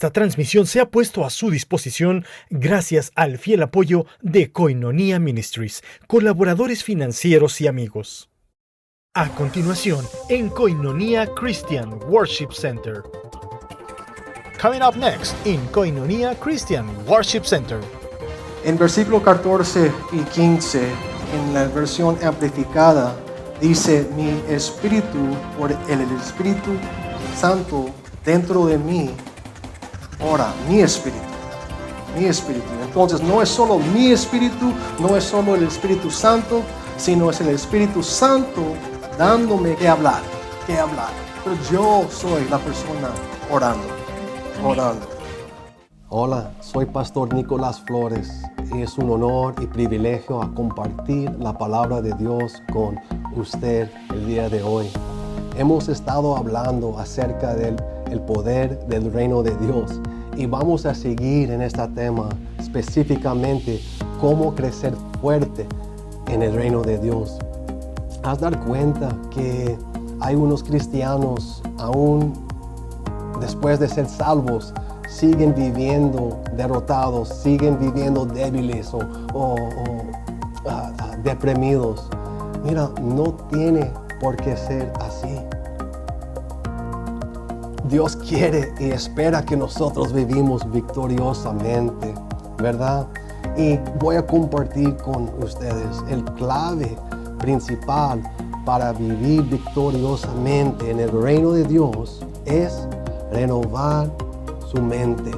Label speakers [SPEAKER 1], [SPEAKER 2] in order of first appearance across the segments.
[SPEAKER 1] Esta transmisión se ha puesto a su disposición gracias al fiel apoyo de Koinonia Ministries, colaboradores financieros y amigos. A continuación, en Koinonia Christian Worship Center. Coming up next in Koinonia Christian Worship Center.
[SPEAKER 2] En versículo 14 y 15, en la versión amplificada, dice, mi espíritu, por el Espíritu Santo dentro de mí, ora, mi espíritu. Entonces no es solo mi espíritu, no es solo el Espíritu Santo, sino es el Espíritu Santo dándome que hablar. Pero yo soy la persona orando.
[SPEAKER 3] Hola, soy Pastor Nicolás Flores y es un honor y privilegio a compartir la palabra de Dios con usted el día de hoy. Hemos estado hablando acerca del poder del reino de Dios y vamos a seguir en este tema, específicamente cómo crecer fuerte en el reino de Dios. Haz dar cuenta que hay unos cristianos aún después de ser salvos siguen viviendo derrotados, siguen viviendo débiles o deprimidos. Mira, no tiene por qué ser así. Dios quiere y espera que nosotros vivimos victoriosamente, ¿verdad? Y voy a compartir con ustedes el clave principal para vivir victoriosamente en el reino de Dios es renovar su mente.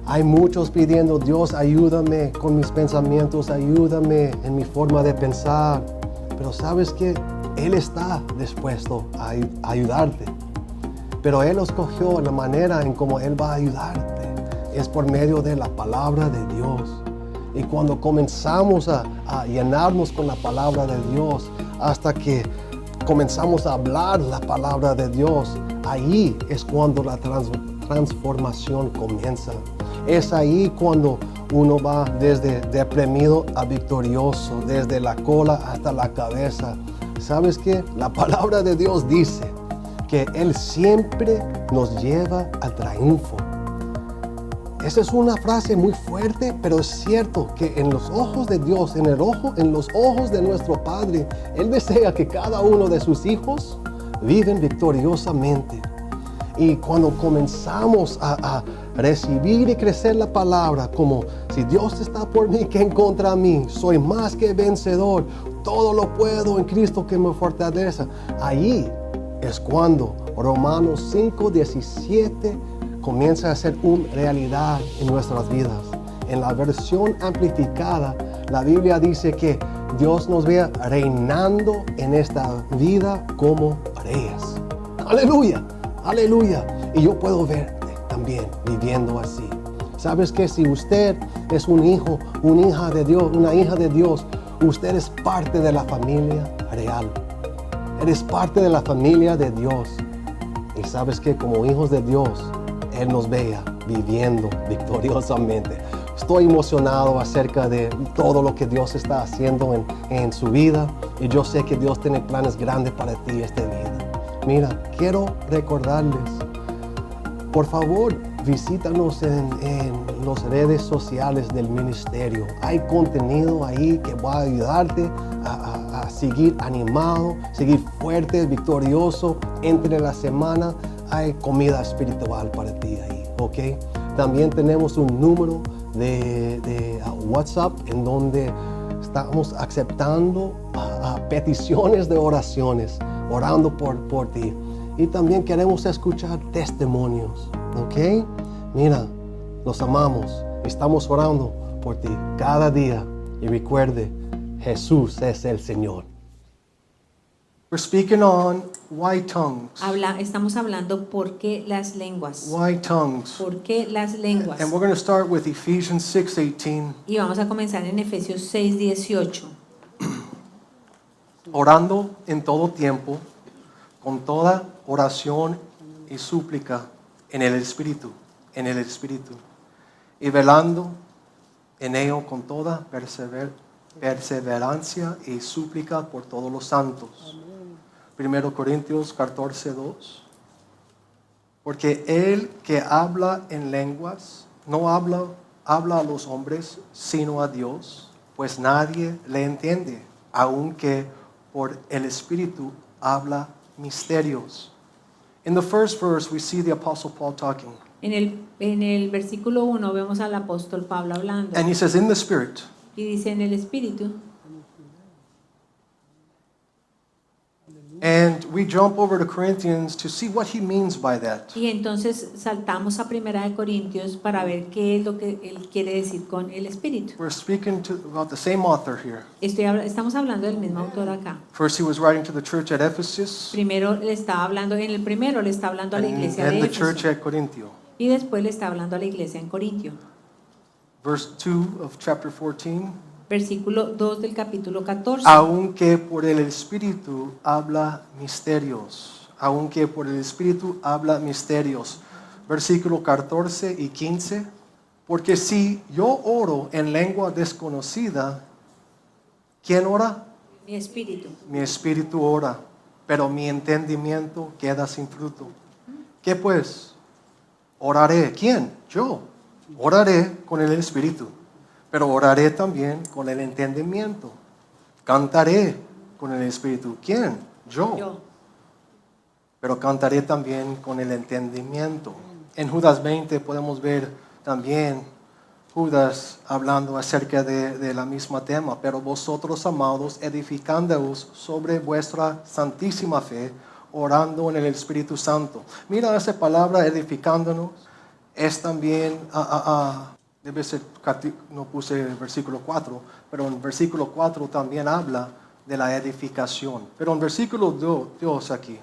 [SPEAKER 3] Hay muchos pidiendo, Dios, ayúdame con mis pensamientos, ayúdame en mi forma de pensar. Pero sabes que Él está dispuesto a ayudarte. Pero Él escogió la manera en cómo Él va a ayudarte. Es por medio de la palabra de Dios. Y cuando comenzamos a llenarnos con la palabra de Dios, hasta que comenzamos a hablar la palabra de Dios, ahí es cuando la transformación comienza. Es ahí cuando uno va desde deprimido a victorioso, desde la cola hasta la cabeza. ¿Sabes qué? La palabra de Dios dice que Él siempre nos lleva al triunfo. Esa es una frase muy fuerte, pero es cierto que en los ojos de Dios, en los ojos de nuestro Padre, Él desea que cada uno de sus hijos viven victoriosamente. Y cuando comenzamos a recibir y crecer la palabra, como si Dios está por mí, ¿quién contra mí? Soy más que vencedor, todo lo puedo en Cristo que me fortalece. Ahí es cuando Romanos 5:17 comienza a ser una realidad en nuestras vidas. En la versión amplificada, la Biblia dice que Dios nos vea reinando en esta vida como reyes. ¡Aleluya! ¡Aleluya! Y yo puedo verte también viviendo así. ¿Sabes que si usted es un hijo, una hija de Dios, usted es parte de la familia real? Eres parte de la familia de Dios. Y sabes que como hijos de Dios, Él nos vea viviendo victoriosamente. Estoy emocionado acerca de todo lo que Dios está haciendo en su vida. Y yo sé que Dios tiene planes grandes para ti esta vida. Mira, quiero recordarles, por favor, visítanos en las redes sociales del ministerio. Hay contenido ahí que va a ayudarte a seguir animado, seguir fuerte, victorioso. Entre la semana hay comida espiritual para ti ahí, ¿ok? También tenemos un número de WhatsApp en donde estamos aceptando peticiones de oraciones, orando por ti. Y también queremos escuchar testimonios, ¿ok? Mira, los amamos, estamos orando por ti cada día. Y recuerde, Jesús es el Señor.
[SPEAKER 2] We're speaking on why tongues.
[SPEAKER 4] Estamos hablando por qué las lenguas.
[SPEAKER 2] Why tongues?
[SPEAKER 4] ¿Por qué las lenguas?
[SPEAKER 2] And we're going to start with Ephesians 6:18.
[SPEAKER 4] Y vamos a comenzar en Efesios 6:18.
[SPEAKER 2] Orando en todo tiempo, con toda oración y súplica en el Espíritu, y velando en ello con toda perseverancia y súplica por todos los santos. 1 Corintios 14:2. Porque el que habla en lenguas no habla a los hombres, sino a Dios, pues nadie le entiende, aunque por el Espíritu habla misterios. In the first verse, we see the Apostle Paul talking.
[SPEAKER 4] En el versículo 1 vemos al apóstol Pablo hablando
[SPEAKER 2] And he says, in the Spirit.
[SPEAKER 4] y dice en el Espíritu.
[SPEAKER 2] And we jump over to Corinthians to see what he means by that.
[SPEAKER 4] Y entonces saltamos a Primera de Corintios para ver qué es lo que él quiere decir con el Espíritu.
[SPEAKER 2] We're speaking about the same author here.
[SPEAKER 4] Estamos hablando del mismo autor acá.
[SPEAKER 2] First, he was writing to the church at Ephesus,
[SPEAKER 4] Primero le está hablando, en el primero le está hablando a la
[SPEAKER 2] and
[SPEAKER 4] iglesia
[SPEAKER 2] then
[SPEAKER 4] de
[SPEAKER 2] the church
[SPEAKER 4] Éfeso
[SPEAKER 2] at Corintio.
[SPEAKER 4] y después le está hablando a la iglesia en Corintio.
[SPEAKER 2] Verse 2 of chapter 14.
[SPEAKER 4] Versículo 2 del capítulo 14.
[SPEAKER 2] Aunque por el Espíritu habla misterios. Aunque por el Espíritu habla misterios. Versículo 14 y 15. Porque si yo oro en lengua desconocida, ¿quién ora?
[SPEAKER 4] Mi espíritu.
[SPEAKER 2] Mi espíritu ora, pero mi entendimiento queda sin fruto. ¿Qué pues? Oraré. ¿Quién? Yo. Oraré con el Espíritu, pero oraré también con el entendimiento. Cantaré con el Espíritu. ¿Quién?
[SPEAKER 4] Yo.
[SPEAKER 2] Pero cantaré también con el entendimiento. En Judas 20 podemos ver también Judas hablando acerca de la misma tema. Pero vosotros, amados, edificándoos sobre vuestra santísima fe, orando en el Espíritu Santo. Mira esa palabra, edificándonos. Es también, debe ser, no puse el versículo 4, pero en versículo 4 también habla de la edificación. Pero en versículo 2 aquí,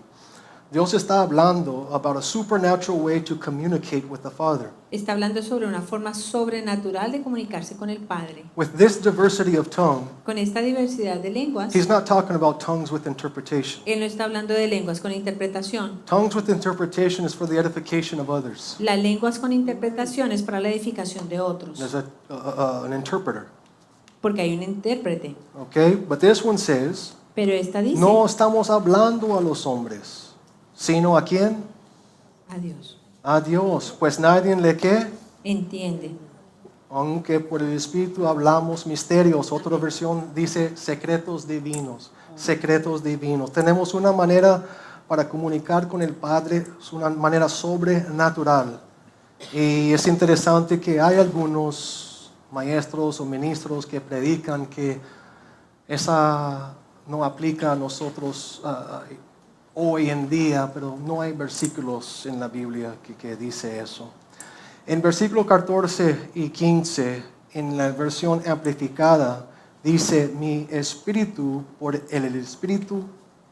[SPEAKER 2] Dios está hablando about a supernatural way to communicate with the Father.
[SPEAKER 4] Está hablando sobre una forma sobrenatural de comunicarse con el Padre.
[SPEAKER 2] With this diversity of tongue,
[SPEAKER 4] Con esta diversidad de lenguas,
[SPEAKER 2] he's not talking about tongues with interpretation.
[SPEAKER 4] él no está hablando de lenguas con interpretación.
[SPEAKER 2] Tongues with interpretation is for the edification of others.
[SPEAKER 4] Las lenguas con interpretación es para la edificación de otros,
[SPEAKER 2] There's an interpreter.
[SPEAKER 4] porque hay un intérprete.
[SPEAKER 2] Okay? But this one says,
[SPEAKER 4] Pero esta dice
[SPEAKER 2] no estamos hablando a los hombres, sino a quién?
[SPEAKER 4] a Dios.
[SPEAKER 2] A Dios. Pues nadie le que,
[SPEAKER 4] Entiende.
[SPEAKER 2] aunque por el Espíritu hablamos misterios. Otra versión dice secretos divinos. Secretos divinos. Tenemos una manera para comunicar con el Padre, es una manera sobrenatural. Y es interesante que hay algunos maestros o ministros que predican que esa no aplica a nosotros hoy en día, pero no hay versículos en la Biblia que dice eso. En versículo 14 y 15, en la versión amplificada, dice, mi espíritu, por el Espíritu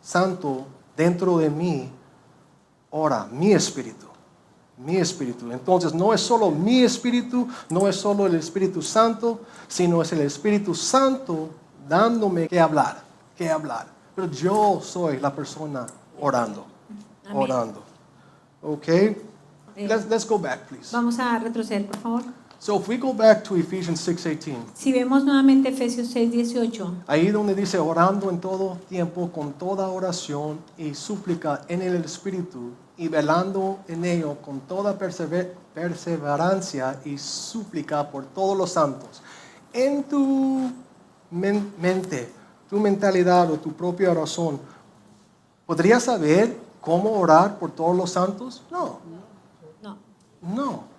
[SPEAKER 2] Santo dentro de mí, ora, mi espíritu. Mi espíritu. Entonces no es solo mi espíritu, no es solo el Espíritu Santo, sino es el Espíritu Santo dándome que hablar, que hablar. Pero yo soy la persona orando,
[SPEAKER 4] Amén.
[SPEAKER 2] orando. Okay? Let's go back, please.
[SPEAKER 4] Vamos a retroceder, por favor.
[SPEAKER 2] So if we go back to Ephesians 6:18,
[SPEAKER 4] Si vemos nuevamente Efesios 6:18,
[SPEAKER 2] ahí donde dice orando en todo tiempo con toda oración y súplica en el Espíritu y velando en ello con toda perseverancia y súplica por todos los santos. En tu mente, tu mentalidad o tu propia razón, ¿podrías saber cómo orar por todos los santos? No,
[SPEAKER 4] no.
[SPEAKER 2] no.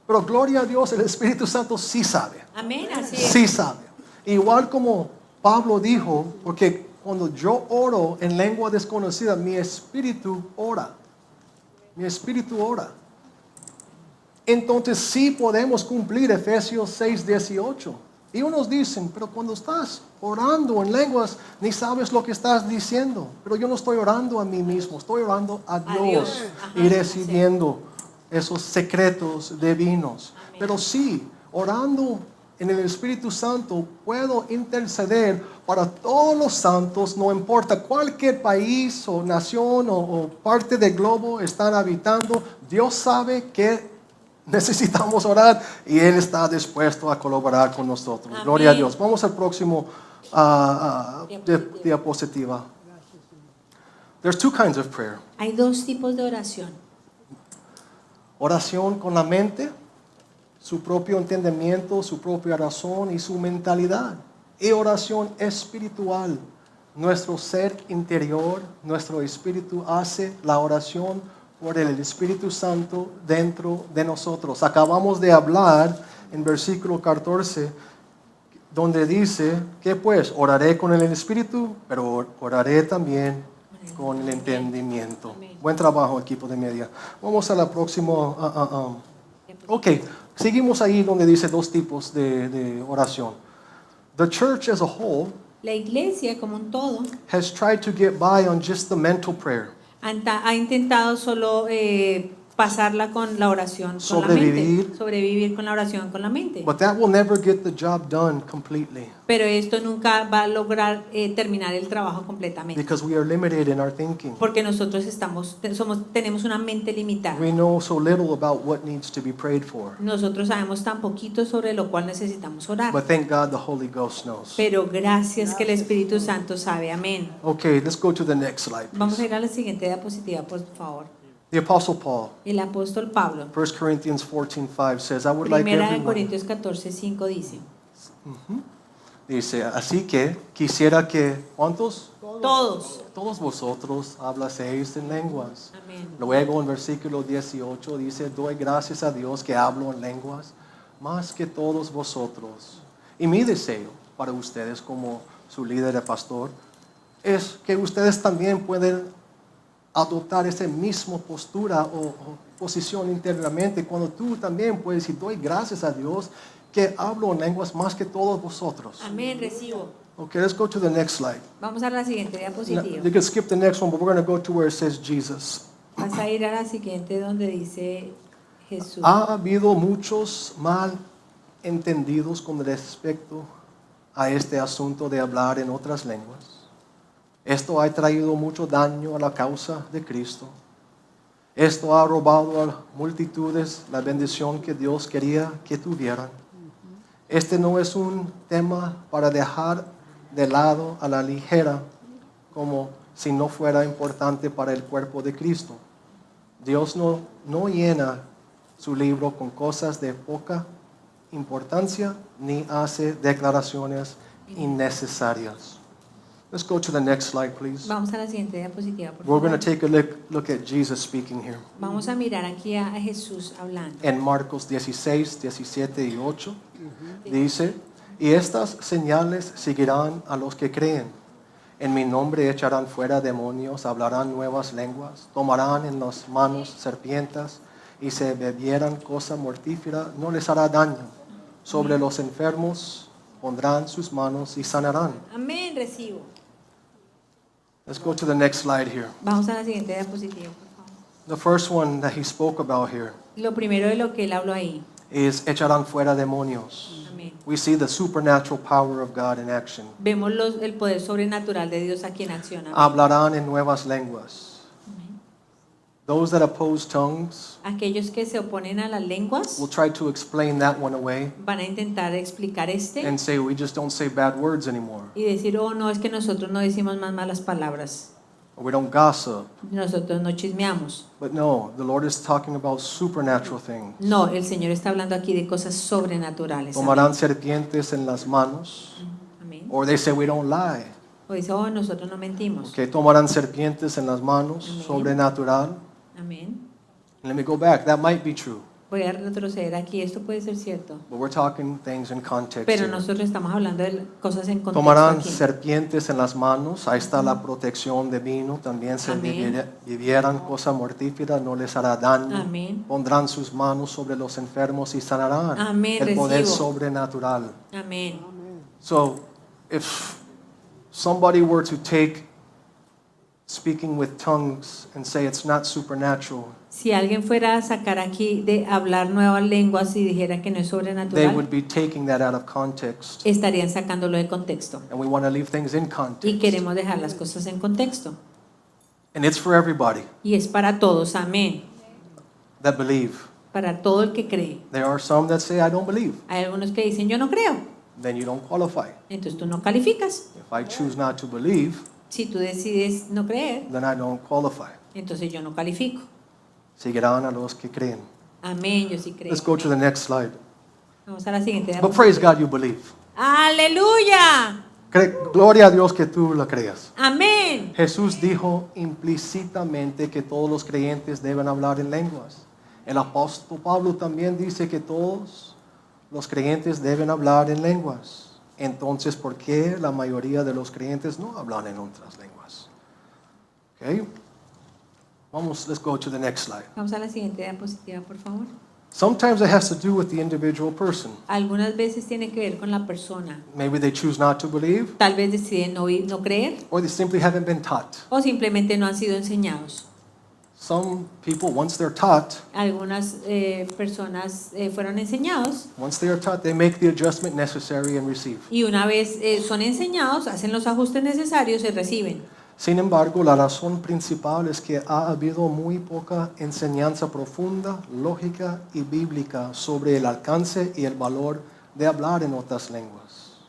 [SPEAKER 2] Pero gloria a Dios, el Espíritu Santo sí sabe.
[SPEAKER 4] Amén, así es.
[SPEAKER 2] Sí sabe. Igual como Pablo dijo, porque cuando yo oro en lengua desconocida, mi espíritu ora. Mi espíritu ora. Entonces sí podemos cumplir Efesios 6:18. Y unos dicen, pero cuando estás orando en lenguas, ni sabes lo que estás diciendo. Pero yo no estoy orando a mí mismo, estoy orando a Dios
[SPEAKER 4] Ajá,
[SPEAKER 2] y recibiendo esos secretos divinos.
[SPEAKER 4] Amén.
[SPEAKER 2] Pero sí, orando en el Espíritu Santo, puedo interceder para todos los santos, no importa cualquier país o nación o parte del globo están habitando. Dios sabe que necesitamos orar y Él está dispuesto a colaborar con nosotros.
[SPEAKER 4] Amén.
[SPEAKER 2] Gloria a Dios. Vamos al próximo diapositiva. There's two kinds of prayer.
[SPEAKER 4] Hay dos tipos de oración.
[SPEAKER 2] Oración con la mente, su propio entendimiento, su propia razón y su mentalidad. Y oración espiritual. Nuestro ser interior, nuestro espíritu hace la oración por el Espíritu Santo dentro de nosotros. Acabamos de hablar en versículo 14, donde dice que pues oraré con el Espíritu, pero oraré también con el entendimiento. Buen trabajo, equipo de media. Vamos a la próxima. Ok, seguimos ahí donde dice dos tipos de oración. The church as a whole
[SPEAKER 4] La iglesia como un todo
[SPEAKER 2] has tried to get by on just the mental prayer.
[SPEAKER 4] ha intentado solo pasarla con la oración con la
[SPEAKER 2] Sobrevivir.
[SPEAKER 4] mente, sobrevivir con la oración con la mente.
[SPEAKER 2] But that will never get the job done completely
[SPEAKER 4] Pero esto nunca va a lograr terminar el trabajo completamente,
[SPEAKER 2] because we are limited in our thinking.
[SPEAKER 4] porque nosotros tenemos una mente limitada.
[SPEAKER 2] We know so little about what needs to be prayed for.
[SPEAKER 4] Nosotros sabemos tan poquito sobre lo cual necesitamos orar.
[SPEAKER 2] But thank God the Holy Ghost knows.
[SPEAKER 4] Pero gracias que el Espíritu Santo sabe. Amén.
[SPEAKER 2] Okay, let's go to the next slide,
[SPEAKER 4] Vamos a
[SPEAKER 2] please.
[SPEAKER 4] ir a la siguiente diapositiva, por favor.
[SPEAKER 2] The Apostle Paul,
[SPEAKER 4] El apóstol Pablo,
[SPEAKER 2] 1 Corinthians 14:5 says, I would like
[SPEAKER 4] primera de
[SPEAKER 2] everyone.
[SPEAKER 4] Corintios 14:5 dice:
[SPEAKER 2] Dice, así que quisiera que, ¿cuántos?
[SPEAKER 4] todos.
[SPEAKER 2] Todos vosotros hablaseis en lenguas.
[SPEAKER 4] Amén.
[SPEAKER 2] Luego en versículo 18 dice, doy gracias a Dios que hablo en lenguas más que todos vosotros. Y mi deseo para ustedes como su líder y pastor es que ustedes también pueden adoptar esa misma postura o posición internamente cuando tú también puedes decir, doy gracias a Dios que hablo en lenguas más que todos vosotros.
[SPEAKER 4] Amén, recibo.
[SPEAKER 2] Okay, let's go to the next slide.
[SPEAKER 4] Vamos a la siguiente
[SPEAKER 2] Now,
[SPEAKER 4] diapositiva.
[SPEAKER 2] you can skip the next one, but we're going to go to where it says Jesus.
[SPEAKER 4] Vas a ir a la siguiente donde dice Jesús.
[SPEAKER 2] Ha habido muchos mal entendidos con respecto a este asunto de hablar en otras lenguas. Esto ha traído mucho daño a la causa de Cristo. Esto ha robado a multitudes la bendición que Dios quería que tuvieran. Este no es un tema para dejar de lado a la ligera, como si no fuera importante para el cuerpo de Cristo. Dios no llena su libro con cosas de poca importancia ni hace declaraciones innecesarias. Let's go to the next slide, please.
[SPEAKER 4] Vamos a la siguiente diapositiva, por
[SPEAKER 2] We're
[SPEAKER 4] favor.
[SPEAKER 2] going to take a look at Jesus speaking here.
[SPEAKER 4] Vamos a mirar aquí a Jesús hablando.
[SPEAKER 2] En Marcos 16, 17 y 8 dice, y estas señales seguirán a los que creen. En mi nombre echarán fuera demonios, hablarán nuevas lenguas, tomarán en las manos serpientes y si bebieran cosa mortífera no les hará daño. Sobre los enfermos pondrán sus manos y sanarán.
[SPEAKER 4] Amén, recibo.
[SPEAKER 2] Let's go to the next slide here.
[SPEAKER 4] Vamos a la siguiente diapositiva, por favor.
[SPEAKER 2] The first one that he spoke about here
[SPEAKER 4] Lo primero de lo que él habló ahí.
[SPEAKER 2] is echarán fuera demonios.
[SPEAKER 4] Amén.
[SPEAKER 2] We see the supernatural power of God in action.
[SPEAKER 4] Vemos el poder sobrenatural de Dios aquí en acción. Amén.
[SPEAKER 2] Hablarán en nuevas lenguas.
[SPEAKER 4] Amén.
[SPEAKER 2] Those that oppose tongues
[SPEAKER 4] Aquellos que se oponen a las lenguas
[SPEAKER 2] will try to explain that one away
[SPEAKER 4] van a intentar explicar
[SPEAKER 2] and say we just don't say bad words anymore.
[SPEAKER 4] y decir, oh, no, es que nosotros no decimos más malas palabras.
[SPEAKER 2] Or we don't gossip.
[SPEAKER 4] Nosotros no chismeamos.
[SPEAKER 2] But no, the Lord is talking about supernatural things.
[SPEAKER 4] No, el Señor está hablando aquí de cosas sobrenaturales.
[SPEAKER 2] Tomarán serpientes en las manos.
[SPEAKER 4] Amén.
[SPEAKER 2] Or they say we don't lie.
[SPEAKER 4] O dice, oh, nosotros no mentimos.
[SPEAKER 2] Okay, tomarán serpientes en las manos,
[SPEAKER 4] Amén.
[SPEAKER 2] sobrenatural.
[SPEAKER 4] Amén.
[SPEAKER 2] Let me go back. That might be true.
[SPEAKER 4] Voy a retroceder aquí. Esto puede ser cierto.
[SPEAKER 2] But we're talking things in context
[SPEAKER 4] Pero
[SPEAKER 2] here.
[SPEAKER 4] nosotros estamos hablando de cosas en contexto
[SPEAKER 2] Tomarán
[SPEAKER 4] aquí.
[SPEAKER 2] serpientes en las manos, ahí está la protección divino, también si
[SPEAKER 4] Amén.
[SPEAKER 2] vivieran cosa mortífera no les hará daño.
[SPEAKER 4] Amén.
[SPEAKER 2] Pondrán sus manos sobre los enfermos y sanarán.
[SPEAKER 4] Amén,
[SPEAKER 2] El poder
[SPEAKER 4] recibo.
[SPEAKER 2] sobrenatural.
[SPEAKER 4] Amén.
[SPEAKER 2] So, if somebody were to take speaking with tongues and say it's not supernatural,
[SPEAKER 4] Si alguien fuera a sacar aquí de hablar nuevas lenguas y dijera que no es
[SPEAKER 2] they
[SPEAKER 4] sobrenatural,
[SPEAKER 2] would be taking that out of context.
[SPEAKER 4] estarían sacándolo de contexto.
[SPEAKER 2] And we want to leave things in
[SPEAKER 4] Y
[SPEAKER 2] context.
[SPEAKER 4] queremos dejar las cosas en contexto.
[SPEAKER 2] And it's for everybody
[SPEAKER 4] Y es para todos. Amén.
[SPEAKER 2] that believe.
[SPEAKER 4] Para todo el que cree.
[SPEAKER 2] There are some that say, I don't believe.
[SPEAKER 4] Hay algunos que dicen, yo no creo.
[SPEAKER 2] Then you don't qualify.
[SPEAKER 4] Entonces tú no calificas.
[SPEAKER 2] If I choose not to believe,
[SPEAKER 4] Si tú decides no creer,
[SPEAKER 2] then I don't qualify.
[SPEAKER 4] entonces yo no califico.
[SPEAKER 2] Seguirán a los que creen.
[SPEAKER 4] Amén, yo sí creo.
[SPEAKER 2] Let's go to the next slide.
[SPEAKER 4] Vamos a la siguiente
[SPEAKER 2] But praise God you believe.
[SPEAKER 4] ¡Aleluya!
[SPEAKER 2] Gloria a Dios que tú lo creas.
[SPEAKER 4] Amén.
[SPEAKER 2] Jesús dijo implícitamente que todos los creyentes deben hablar en lenguas. El apóstol Pablo también dice que todos los creyentes deben hablar en lenguas. Entonces, ¿por qué la mayoría de los creyentes no hablan en otras lenguas? Okay. Vamos, let's go to the next slide.
[SPEAKER 4] Vamos a la siguiente diapositiva, por favor.
[SPEAKER 2] Sometimes it has to do with the individual person.
[SPEAKER 4] Algunas veces tiene que ver con la persona.
[SPEAKER 2] Maybe they choose not to believe,
[SPEAKER 4] Tal vez deciden no creer
[SPEAKER 2] or they simply haven't been taught.
[SPEAKER 4] o simplemente no han sido enseñados.
[SPEAKER 2] Some people, once they're taught,
[SPEAKER 4] Algunas personas fueron enseñados
[SPEAKER 2] they make the adjustment necessary and receive.
[SPEAKER 4] y una vez son enseñados, hacen los ajustes necesarios y reciben.
[SPEAKER 2] Sin embargo, la razón principal es que ha habido muy poca enseñanza profunda, lógica y bíblica sobre el alcance y el valor de hablar en otras lenguas.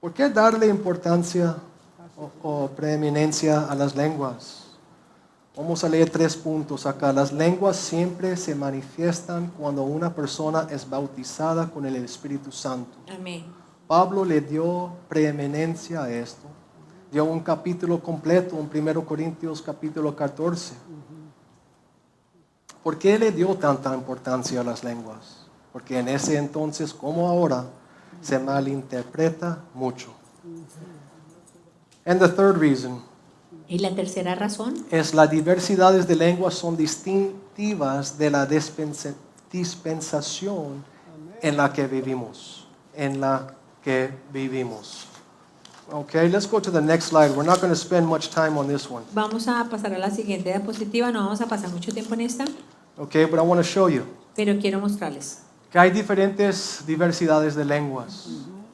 [SPEAKER 2] ¿Por qué darle importancia o preeminencia a las lenguas? Vamos a leer 3 puntos acá. Las lenguas siempre se manifiestan cuando una persona es bautizada con el Espíritu Santo.
[SPEAKER 4] Amén.
[SPEAKER 2] Pablo le dio preeminencia a esto. Dio un capítulo completo en 1 Corintios capítulo 14. ¿Por qué le dio tanta importancia a las lenguas? Porque en ese entonces, como ahora, se malinterpreta mucho. And the third reason
[SPEAKER 4] Y la tercera razón
[SPEAKER 2] es las diversidades de lenguas son distintivas de la dispensación en la que vivimos. Okay, let's go to the next slide. We're not going to spend much time on this one.
[SPEAKER 4] Vamos a pasar a la siguiente diapositiva. No vamos a pasar mucho tiempo en esta,
[SPEAKER 2] Okay, but I want to show you
[SPEAKER 4] pero quiero mostrarles.
[SPEAKER 2] que hay diferentes diversidades de lenguas.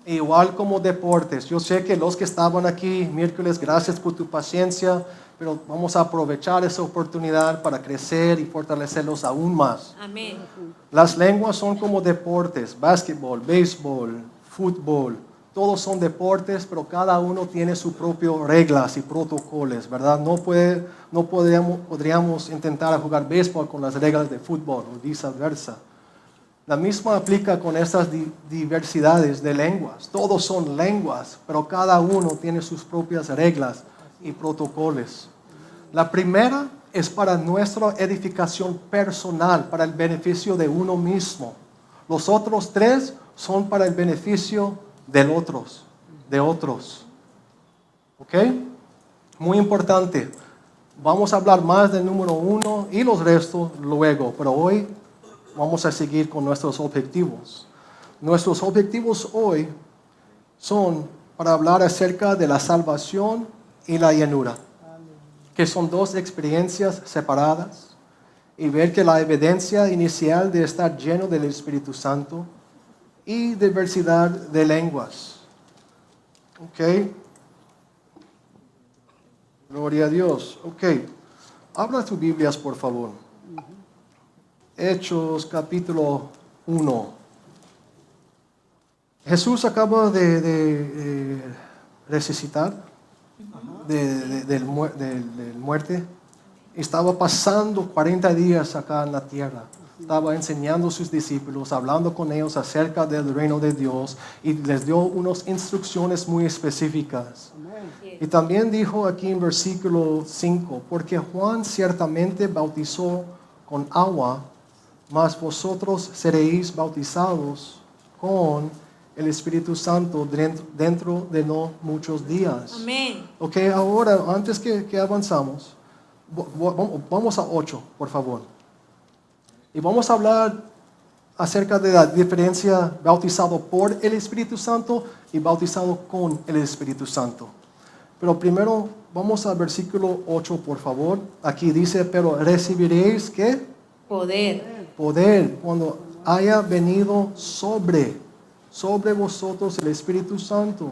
[SPEAKER 2] Igual como deportes. Yo sé que los que estaban aquí miércoles, gracias por tu paciencia, pero vamos a aprovechar esa oportunidad para crecer y fortalecerlos aún más.
[SPEAKER 4] Amén.
[SPEAKER 2] Las lenguas son como deportes, básquetbol, béisbol, fútbol. Todos son deportes, pero cada uno tiene sus propias reglas y protocolos, ¿verdad? No podríamos intentar jugar béisbol con las reglas de fútbol o viceversa. La misma aplica con estas diversidades de lenguas. Todos son lenguas, pero cada uno tiene sus propias reglas y protocolos. La primera es para nuestra edificación personal, para el beneficio de uno mismo. Los otros 3 son para el beneficio de otros. ¿Ok? Muy importante. Vamos a hablar más del número 1 y los restos luego, pero hoy vamos a seguir con nuestros objetivos. Nuestros objetivos hoy son para hablar acerca de la salvación y la llenura, que son 2 experiencias separadas, y ver que la evidencia inicial de estar lleno del Espíritu Santo y diversidad de lenguas. Ok. Gloria a Dios. Ok. Abra tus Biblias, por favor. Hechos capítulo 1. Jesús acaba de resucitar del muerte. Estaba pasando 40 días acá en la tierra. Estaba enseñando a sus discípulos, hablando con ellos acerca del reino de Dios y les dio unas instrucciones muy específicas. Y también dijo aquí en versículo 5, porque Juan ciertamente bautizó con agua, mas vosotros seréis bautizados con el Espíritu Santo dentro de no muchos días.
[SPEAKER 4] Amén.
[SPEAKER 2] Ok, ahora, antes que avanzamos, vamos a 8, por favor. Y vamos a hablar acerca de la diferencia bautizado por el Espíritu Santo y bautizado con el Espíritu Santo. Pero primero vamos al versículo 8, por favor. Aquí dice, pero recibiréis ¿qué? Poder cuando haya venido sobre vosotros el Espíritu Santo.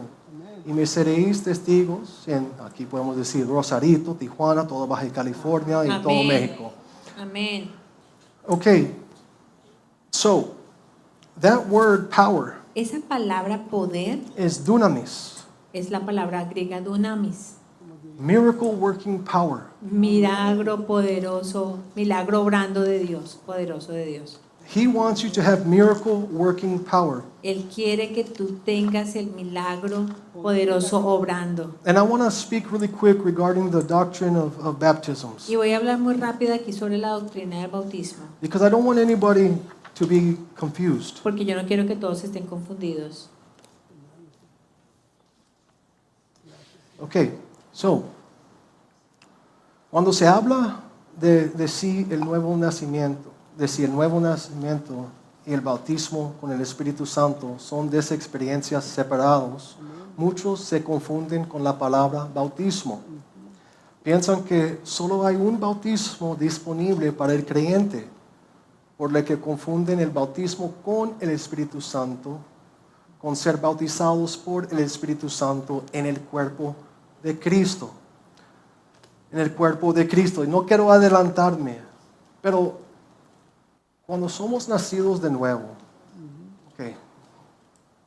[SPEAKER 2] Y me seréis testigos en, aquí podemos decir, Rosarito, Tijuana, toda Baja California y
[SPEAKER 4] Amén.
[SPEAKER 2] todo México.
[SPEAKER 4] Amén.
[SPEAKER 2] Okay, so that word power
[SPEAKER 4] Esa palabra poder
[SPEAKER 2] is dunamis.
[SPEAKER 4] es la palabra griega dunamis.
[SPEAKER 2] miracle working power.
[SPEAKER 4] Milagro poderoso, milagro obrando de Dios, poderoso de Dios.
[SPEAKER 2] He wants you to have miracle working power.
[SPEAKER 4] Él quiere que tú tengas el milagro poderoso obrando.
[SPEAKER 2] And I want to speak really quick regarding the doctrine of baptisms,
[SPEAKER 4] Y voy a hablar muy rápido aquí sobre la doctrina del bautismo,
[SPEAKER 2] because I don't want anybody to be confused.
[SPEAKER 4] porque yo no quiero que todos estén confundidos.
[SPEAKER 2] Okay, so, cuando se habla de si el nuevo nacimiento, de si el nuevo nacimiento y el bautismo con el Espíritu Santo son de esas experiencias separados, muchos se confunden con la palabra bautismo. Piensan que solo hay un bautismo disponible para el creyente, por lo que confunden el bautismo con el Espíritu Santo, con ser bautizados por el Espíritu Santo en el cuerpo de Cristo. En el cuerpo de Cristo. Y no quiero adelantarme, pero cuando somos nacidos de nuevo, okay,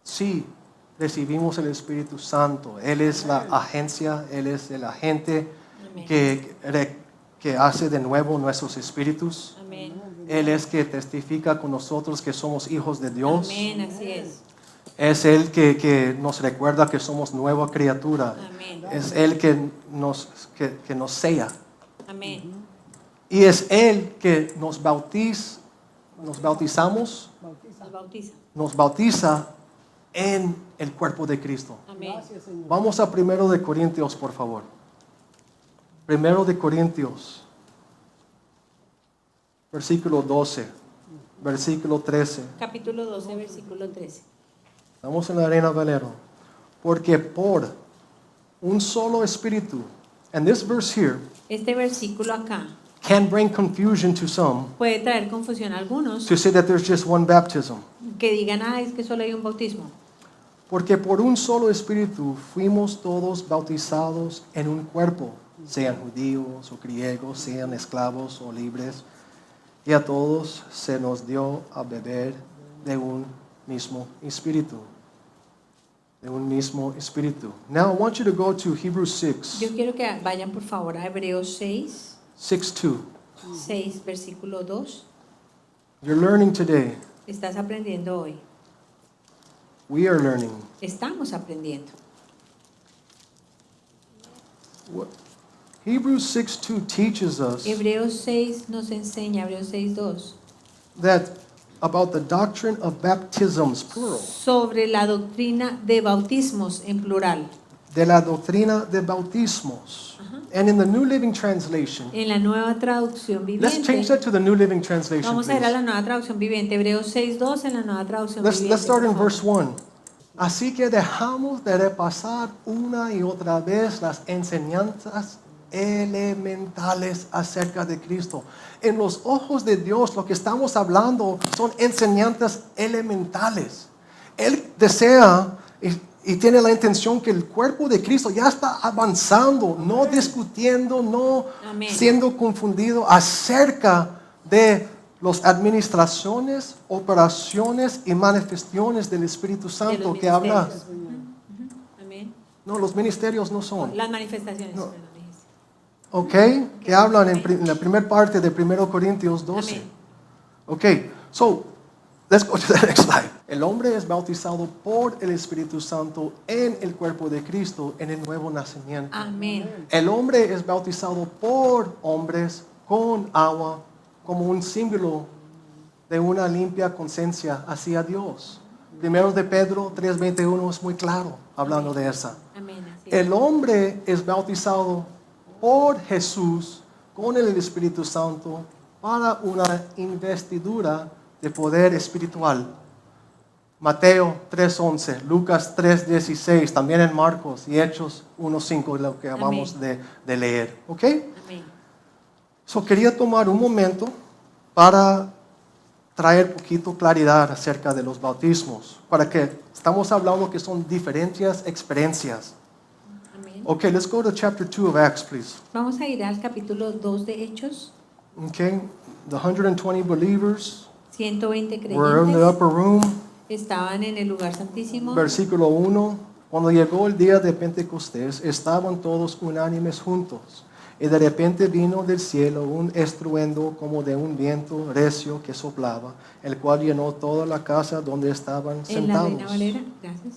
[SPEAKER 2] sí recibimos el Espíritu Santo. Él es la agencia, Él es el agente que hace de nuevo nuestros espíritus.
[SPEAKER 4] Amén.
[SPEAKER 2] Él es que testifica con nosotros que somos hijos de Dios.
[SPEAKER 4] Amén, así es.
[SPEAKER 2] Es Él que nos recuerda que somos nueva criatura.
[SPEAKER 4] Amén.
[SPEAKER 2] Es Él que nos sella.
[SPEAKER 4] Amén.
[SPEAKER 2] Y es Él que nos bautizamos, nos bautiza en el cuerpo de Cristo.
[SPEAKER 4] Amén.
[SPEAKER 2] Vamos a 1 de Corintios, por favor. 1 de Corintios, versículo 12, versículo 13.
[SPEAKER 4] Capítulo 12, versículo 13.
[SPEAKER 2] Estamos en la Reina Valera. Porque por un solo espíritu, and this verse here
[SPEAKER 4] Este versículo acá
[SPEAKER 2] can bring confusion to some
[SPEAKER 4] puede traer confusión a algunos
[SPEAKER 2] to say that there's just one baptism.
[SPEAKER 4] que digan, es que solo hay un bautismo.
[SPEAKER 2] Porque por un solo espíritu fuimos todos bautizados en un cuerpo, sean judíos o griegos, sean esclavos o libres, y a todos se nos dio a beber de un mismo espíritu. De un mismo espíritu. Now I want you to go to Hebrews 6,
[SPEAKER 4] Yo quiero que vayan por favor a Hebreos 6,
[SPEAKER 2] 6:2.
[SPEAKER 4] 6, versículo 2.
[SPEAKER 2] You're learning today.
[SPEAKER 4] Estás aprendiendo hoy.
[SPEAKER 2] We are learning.
[SPEAKER 4] Estamos aprendiendo.
[SPEAKER 2] What- Hebrews 6:2 teaches us
[SPEAKER 4] Hebreos 6 nos enseña, Hebreos 6, 2,
[SPEAKER 2] that about the doctrine of baptisms, plural,
[SPEAKER 4] sobre la doctrina de bautismos en plural.
[SPEAKER 2] de la doctrina de bautismos. And in the New Living Translation,
[SPEAKER 4] En la nueva traducción
[SPEAKER 2] let's change
[SPEAKER 4] viviente.
[SPEAKER 2] that to the New Living Translation,
[SPEAKER 4] Vamos a ir a
[SPEAKER 2] please.
[SPEAKER 4] la nueva traducción viviente. Hebreos 6, 2 en la nueva traducción
[SPEAKER 2] Let's
[SPEAKER 4] viviente.
[SPEAKER 2] start in
[SPEAKER 4] por favor.
[SPEAKER 2] verse 1. Así que dejamos de repasar una y otra vez las enseñanzas elementales acerca de Cristo. En los ojos de Dios, lo que estamos hablando son enseñanzas elementales. Él desea y tiene la intención que el cuerpo de Cristo ya está avanzando, no discutiendo, no
[SPEAKER 4] Amén.
[SPEAKER 2] siendo confundido acerca de las administraciones, operaciones y manifestaciones del Espíritu
[SPEAKER 4] De
[SPEAKER 2] Santo
[SPEAKER 4] los
[SPEAKER 2] que habla.
[SPEAKER 4] ministerios. Amén.
[SPEAKER 2] No, los ministerios no son.
[SPEAKER 4] Las manifestaciones.
[SPEAKER 2] No.
[SPEAKER 4] perdón, dijiste.
[SPEAKER 2] ¿Ok? Que hablan en la primera parte de 1 Corintios 12.
[SPEAKER 4] Amén.
[SPEAKER 2] Ok, so, let's go to the next slide. El hombre es bautizado por el Espíritu Santo en el cuerpo de Cristo en el nuevo nacimiento.
[SPEAKER 4] Amén.
[SPEAKER 2] El hombre es bautizado por hombres con agua como un símbolo de una limpia conciencia hacia Dios. Primero de Pedro 3:21 es muy claro hablando de esa.
[SPEAKER 4] Amén. Así es.
[SPEAKER 2] El hombre es bautizado por Jesús con el Espíritu Santo para una investidura de poder espiritual. Mateo 3:11, Lucas 3:16, también en Marcos y Hechos 1:5, lo que acabamos de leer. ¿Ok?
[SPEAKER 4] Amén.
[SPEAKER 2] So, quería tomar un momento para traer poquito claridad acerca de los bautismos, para que estamos hablando que son diferentes experiencias.
[SPEAKER 4] Amén.
[SPEAKER 2] Okay, let's go to chapter 2 of Acts, please.
[SPEAKER 4] Vamos a ir al capítulo 2 de Hechos.
[SPEAKER 2] Okay, the 120 believers
[SPEAKER 4] 120
[SPEAKER 2] were in the
[SPEAKER 4] creyentes
[SPEAKER 2] upper room,
[SPEAKER 4] estaban en el lugar santísimo.
[SPEAKER 2] versículo 1. Cuando llegó el día de Pentecostés, estaban todos unánimes juntos. Y de repente vino del cielo un estruendo como de un viento recio que soplaba, el cual llenó toda la casa donde estaban
[SPEAKER 4] En la Reina
[SPEAKER 2] sentados.
[SPEAKER 4] Valera, gracias.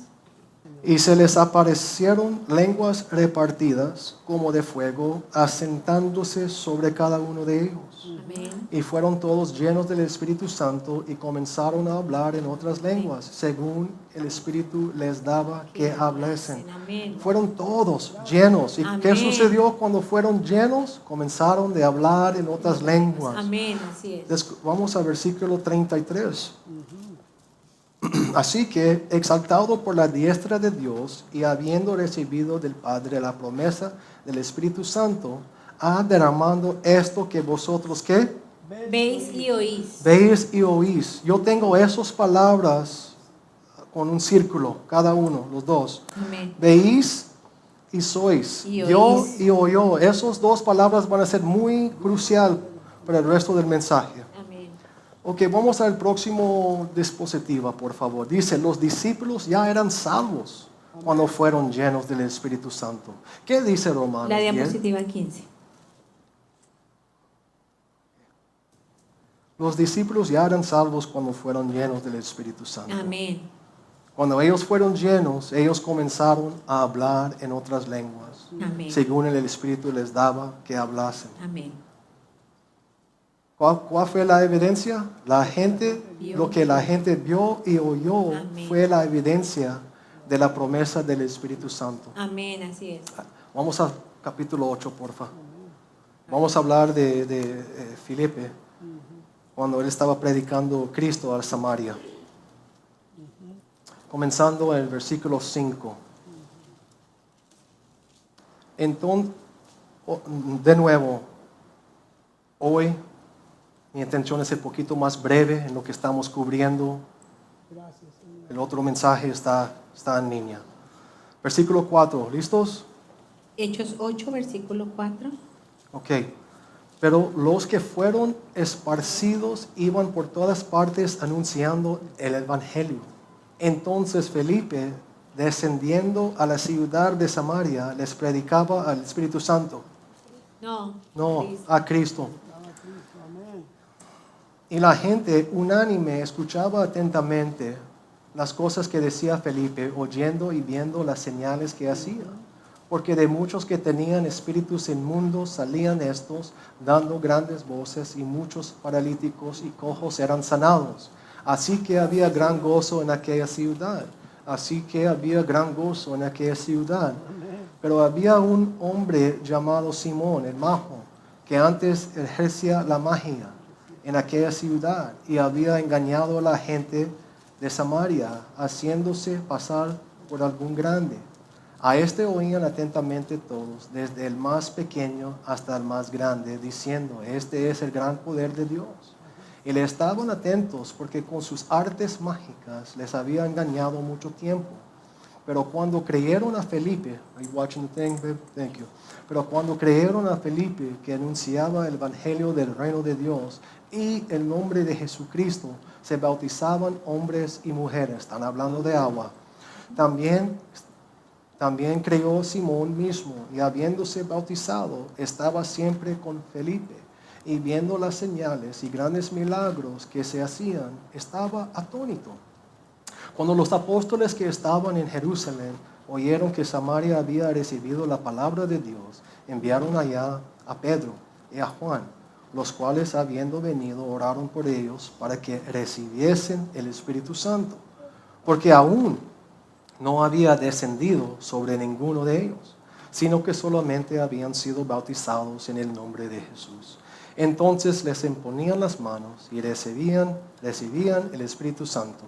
[SPEAKER 2] Y se les aparecieron lenguas repartidas como de fuego, asentándose sobre cada uno de ellos.
[SPEAKER 4] Amén.
[SPEAKER 2] Y fueron todos llenos del Espíritu Santo y comenzaron a hablar en otras lenguas, según el Espíritu les daba que hablasen.
[SPEAKER 4] Amén.
[SPEAKER 2] Fueron todos llenos. ¿Y qué
[SPEAKER 4] Amén.
[SPEAKER 2] sucedió cuando fueron llenos? Comenzaron de hablar en otras lenguas.
[SPEAKER 4] Amén, así es.
[SPEAKER 2] Vamos al versículo 33. Así que, exaltado por la diestra de Dios y habiendo recibido del Padre la promesa del Espíritu Santo, ha derramado esto que vosotros, ¿qué?
[SPEAKER 4] Veis y oís.
[SPEAKER 2] Veis y oís. Yo tengo esas palabras con un círculo, cada uno, los dos.
[SPEAKER 4] Amén.
[SPEAKER 2] Veis y sois.
[SPEAKER 4] Y
[SPEAKER 2] Yo
[SPEAKER 4] oís.
[SPEAKER 2] y oyó. Esas dos palabras van a ser muy crucial para el resto del mensaje.
[SPEAKER 4] Amén.
[SPEAKER 2] Ok, vamos al próximo dispositivo, por favor. Dice, los discípulos ya eran salvos cuando fueron llenos del Espíritu Santo. ¿Qué dice Romanos
[SPEAKER 4] La
[SPEAKER 2] 10?
[SPEAKER 4] diapositiva 15.
[SPEAKER 2] Los discípulos ya eran salvos cuando fueron llenos del Espíritu Santo.
[SPEAKER 4] Amén.
[SPEAKER 2] Cuando ellos fueron llenos, ellos comenzaron a hablar en otras lenguas,
[SPEAKER 4] Amén.
[SPEAKER 2] según el Espíritu les daba que hablasen.
[SPEAKER 4] Amén.
[SPEAKER 2] ¿Cuál fue la evidencia?
[SPEAKER 4] Vio.
[SPEAKER 2] Lo que la gente vio y oyó
[SPEAKER 4] Amén.
[SPEAKER 2] fue la evidencia de la promesa del Espíritu Santo.
[SPEAKER 4] Amén, así es.
[SPEAKER 2] Vamos al capítulo 8, porfa. Vamos a hablar de Filipe, cuando él estaba predicando Cristo a Samaria. Comenzando en el versículo 5. Entonces, de nuevo, hoy mi intención es un poquito más breve en lo que estamos cubriendo. El otro mensaje está en línea. Versículo 4, ¿listos?
[SPEAKER 4] Hechos 8, versículo 4.
[SPEAKER 2] Ok. Pero los que fueron esparcidos iban por todas partes anunciando el Evangelio. Entonces Felipe, descendiendo a la ciudad de Samaria, les predicaba al Espíritu Santo.
[SPEAKER 4] No.
[SPEAKER 2] No,
[SPEAKER 4] Cristo.
[SPEAKER 2] a Cristo. Y la gente unánime escuchaba atentamente las cosas que decía Felipe, oyendo y viendo las señales que hacía. Porque de muchos que tenían espíritus inmundos salían estos, dando grandes voces, y muchos paralíticos y cojos eran sanados. Así que había gran gozo en aquella ciudad. Pero había un hombre llamado Simón, el mago, que antes ejercía la magia en aquella ciudad y había engañado a la gente de Samaria, haciéndose pasar por algún grande. A este oían atentamente todos, desde el más pequeño hasta el más grande, diciendo, este es el gran poder de Dios. Y le estaban atentos porque con sus artes mágicas les había engañado mucho tiempo. Pero cuando creyeron a Felipe, are you watching the thing, babe? Thank you. Pero cuando creyeron a Felipe, que anunciaba el evangelio del reino de Dios y el nombre de Jesucristo, se bautizaban hombres y mujeres. Están hablando de agua. También creyó Simón mismo, y habiéndose bautizado, estaba siempre con Felipe. Y viendo las señales y grandes milagros que se hacían, estaba atónito. Cuando los apóstoles que estaban en Jerusalén oyeron que Samaria había recibido la palabra de Dios, enviaron allá a Pedro y a Juan, los cuales, habiendo venido, oraron por ellos para que recibiesen el Espíritu Santo, porque aún no había descendido sobre ninguno de ellos, sino que solamente habían sido bautizados en el nombre de Jesús. Entonces les imponían las manos y recibían el Espíritu Santo.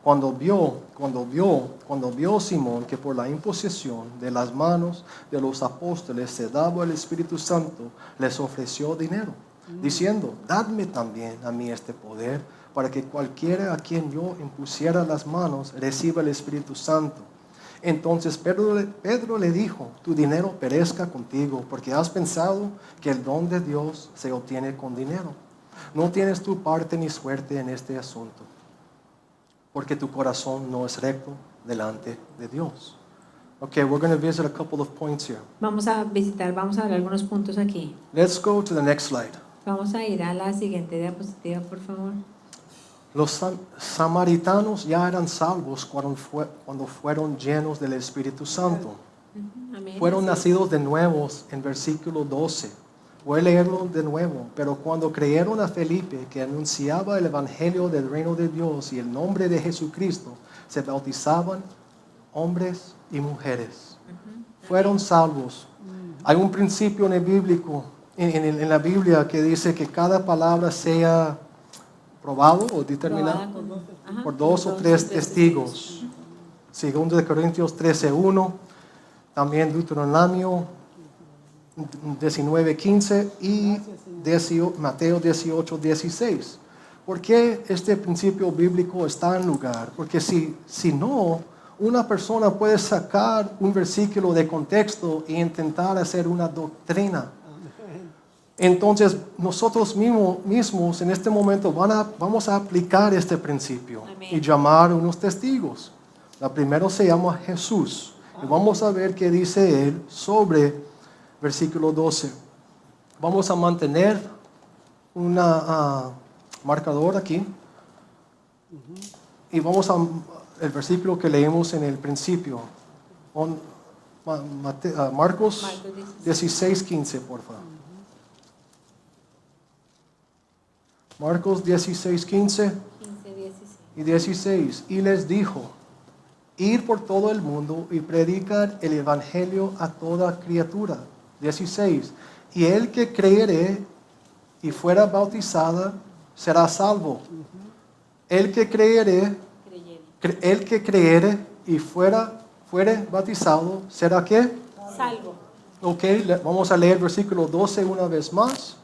[SPEAKER 2] Cuando vio Simón que por la imposición de las manos de los apóstoles se daba el Espíritu Santo, les ofreció dinero, diciendo, dadme también a mí este poder, para que cualquiera a quien yo impusiera las manos reciba el Espíritu Santo. Entonces Pedro le dijo, tu dinero perezca contigo, porque has pensado que el don de Dios se obtiene con dinero. No tienes tu parte ni suerte en este asunto, porque tu corazón no es recto delante de Dios. Okay, we're going to visit a couple of points here.
[SPEAKER 4] Vamos a ver algunos puntos aquí.
[SPEAKER 2] Let's go to the next slide.
[SPEAKER 4] Vamos a ir a la siguiente diapositiva, por favor.
[SPEAKER 2] Los samaritanos ya eran salvos cuando fueron llenos del Espíritu Santo.
[SPEAKER 4] Amén.
[SPEAKER 2] Fueron nacidos de nuevos en versículo 12. Voy a leerlo de nuevo. Pero cuando creyeron a Felipe, que anunciaba el evangelio del reino de Dios y el nombre de Jesucristo, se bautizaban hombres y mujeres. Fueron salvos. Hay un principio en el bíblico, en la Biblia, que dice que cada palabra sea probado o determinado por dos o tres testigos. Segundo de Corintios 13:1, también Deuteronomio 19:15 y Mateo 18:16. ¿Por qué este principio bíblico está en lugar? Porque si no, una persona puede sacar un versículo de contexto e intentar hacer una doctrina. Entonces, nosotros mismos en este momento vamos a aplicar este principio.
[SPEAKER 4] Amén.
[SPEAKER 2] Y llamar unos testigos. La primera se llama Jesús. Y vamos a ver qué dice él sobre versículo 12. Vamos a mantener una marcador aquí. Y vamos a el versículo que leímos en el principio. Marcos 16:15, por favor. Marcos 16:15 y 16. Y les dijo: ir por todo el mundo y predicar el evangelio a toda criatura. 16. Y el que creyere y fuera bautizada será salvo. El que creyere y fuere bautizado será ¿qué?
[SPEAKER 4] Salvo.
[SPEAKER 2] Ok, vamos a leer versículo 12 una vez más.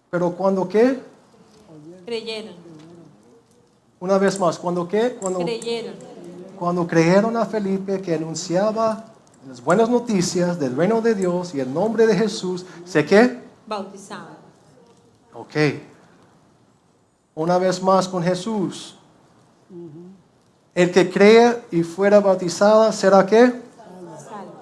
[SPEAKER 2] Pero cuando qué?
[SPEAKER 4] Creyeron.
[SPEAKER 2] Una vez más, ¿cuándo qué? Cuando creyeron a Felipe, que anunciaba las buenas noticias del reino de Dios y el nombre de Jesús, ¿sé qué?
[SPEAKER 4] Bautizaban.
[SPEAKER 2] Ok. Una vez más con Jesús. El que cree y fuera bautizada, ¿será qué?
[SPEAKER 4] Salvo.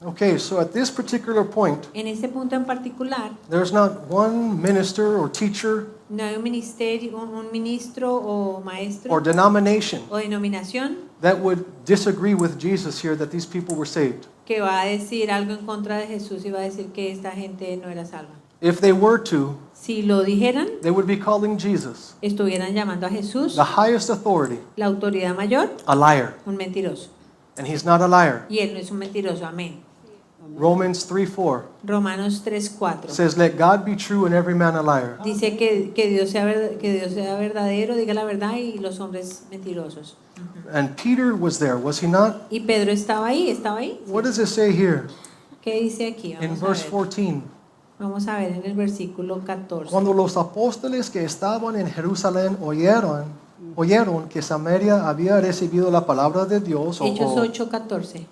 [SPEAKER 2] Okay, so at this particular point,
[SPEAKER 4] En este punto en particular,
[SPEAKER 2] there's not one minister or teacher
[SPEAKER 4] no hay un ministerio, un ministro o maestro
[SPEAKER 2] or denomination
[SPEAKER 4] o denominación
[SPEAKER 2] that would disagree with Jesus here that these people were saved.
[SPEAKER 4] que va a decir algo en contra de Jesús y va a decir que esta gente no era salva.
[SPEAKER 2] If they were to,
[SPEAKER 4] Si lo dijeran,
[SPEAKER 2] they would be calling Jesus,
[SPEAKER 4] estuvieran llamando a Jesús,
[SPEAKER 2] the highest authority,
[SPEAKER 4] la autoridad mayor,
[SPEAKER 2] a liar.
[SPEAKER 4] un mentiroso.
[SPEAKER 2] And he's not a liar.
[SPEAKER 4] Y él no es un mentiroso. Amén.
[SPEAKER 2] Romans 3:4
[SPEAKER 4] Romanos 3:4
[SPEAKER 2] says, let God be true and every man a liar.
[SPEAKER 4] dice que Dios sea verdadero, diga la verdad, y los hombres mentirosos.
[SPEAKER 2] And Peter was there, was he not?
[SPEAKER 4] Y Pedro estaba ahí.
[SPEAKER 2] What does it say here
[SPEAKER 4] ¿Qué dice aquí?
[SPEAKER 2] in verse 14?
[SPEAKER 4] Vamos a ver en el versículo 14.
[SPEAKER 2] Cuando los apóstoles que estaban en Jerusalén oyeron que Samaria había recibido la palabra de Dios,
[SPEAKER 4] Hechos 8:14.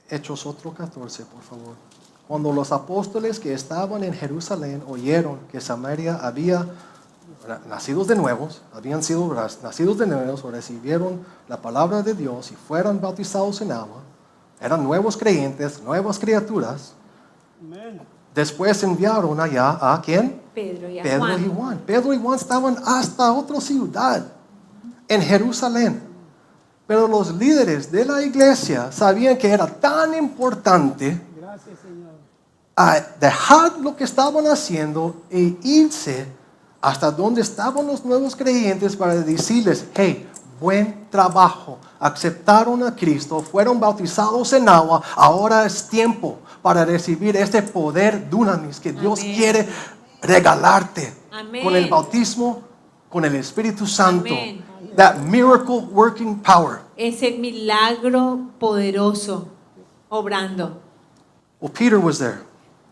[SPEAKER 2] Hechos 8:14, por favor. Cuando los apóstoles que estaban en Jerusalén oyeron que Samaria habían sido nacidos de nuevos o recibieron la palabra de Dios y fueron bautizados en agua, eran nuevos creyentes, nuevas criaturas. Después enviaron allá a ¿quién?
[SPEAKER 4] Pedro y
[SPEAKER 2] Pedro
[SPEAKER 4] Juan.
[SPEAKER 2] y Juan. Pedro y Juan estaban hasta otra ciudad, en Jerusalén. Pero los líderes de la iglesia sabían que era tan importante a dejar lo que estaban haciendo e irse hasta donde estaban los nuevos creyentes para decirles, hey, buen trabajo, aceptaron a Cristo, fueron bautizados en agua, ahora es tiempo para recibir este poder dunamis que Dios
[SPEAKER 4] Amén.
[SPEAKER 2] quiere regalarte.
[SPEAKER 4] Amén.
[SPEAKER 2] Con el bautismo, con el Espíritu Santo.
[SPEAKER 4] Amén.
[SPEAKER 2] That miracle working power.
[SPEAKER 4] Ese milagro poderoso obrando.
[SPEAKER 2] Well, Peter was there.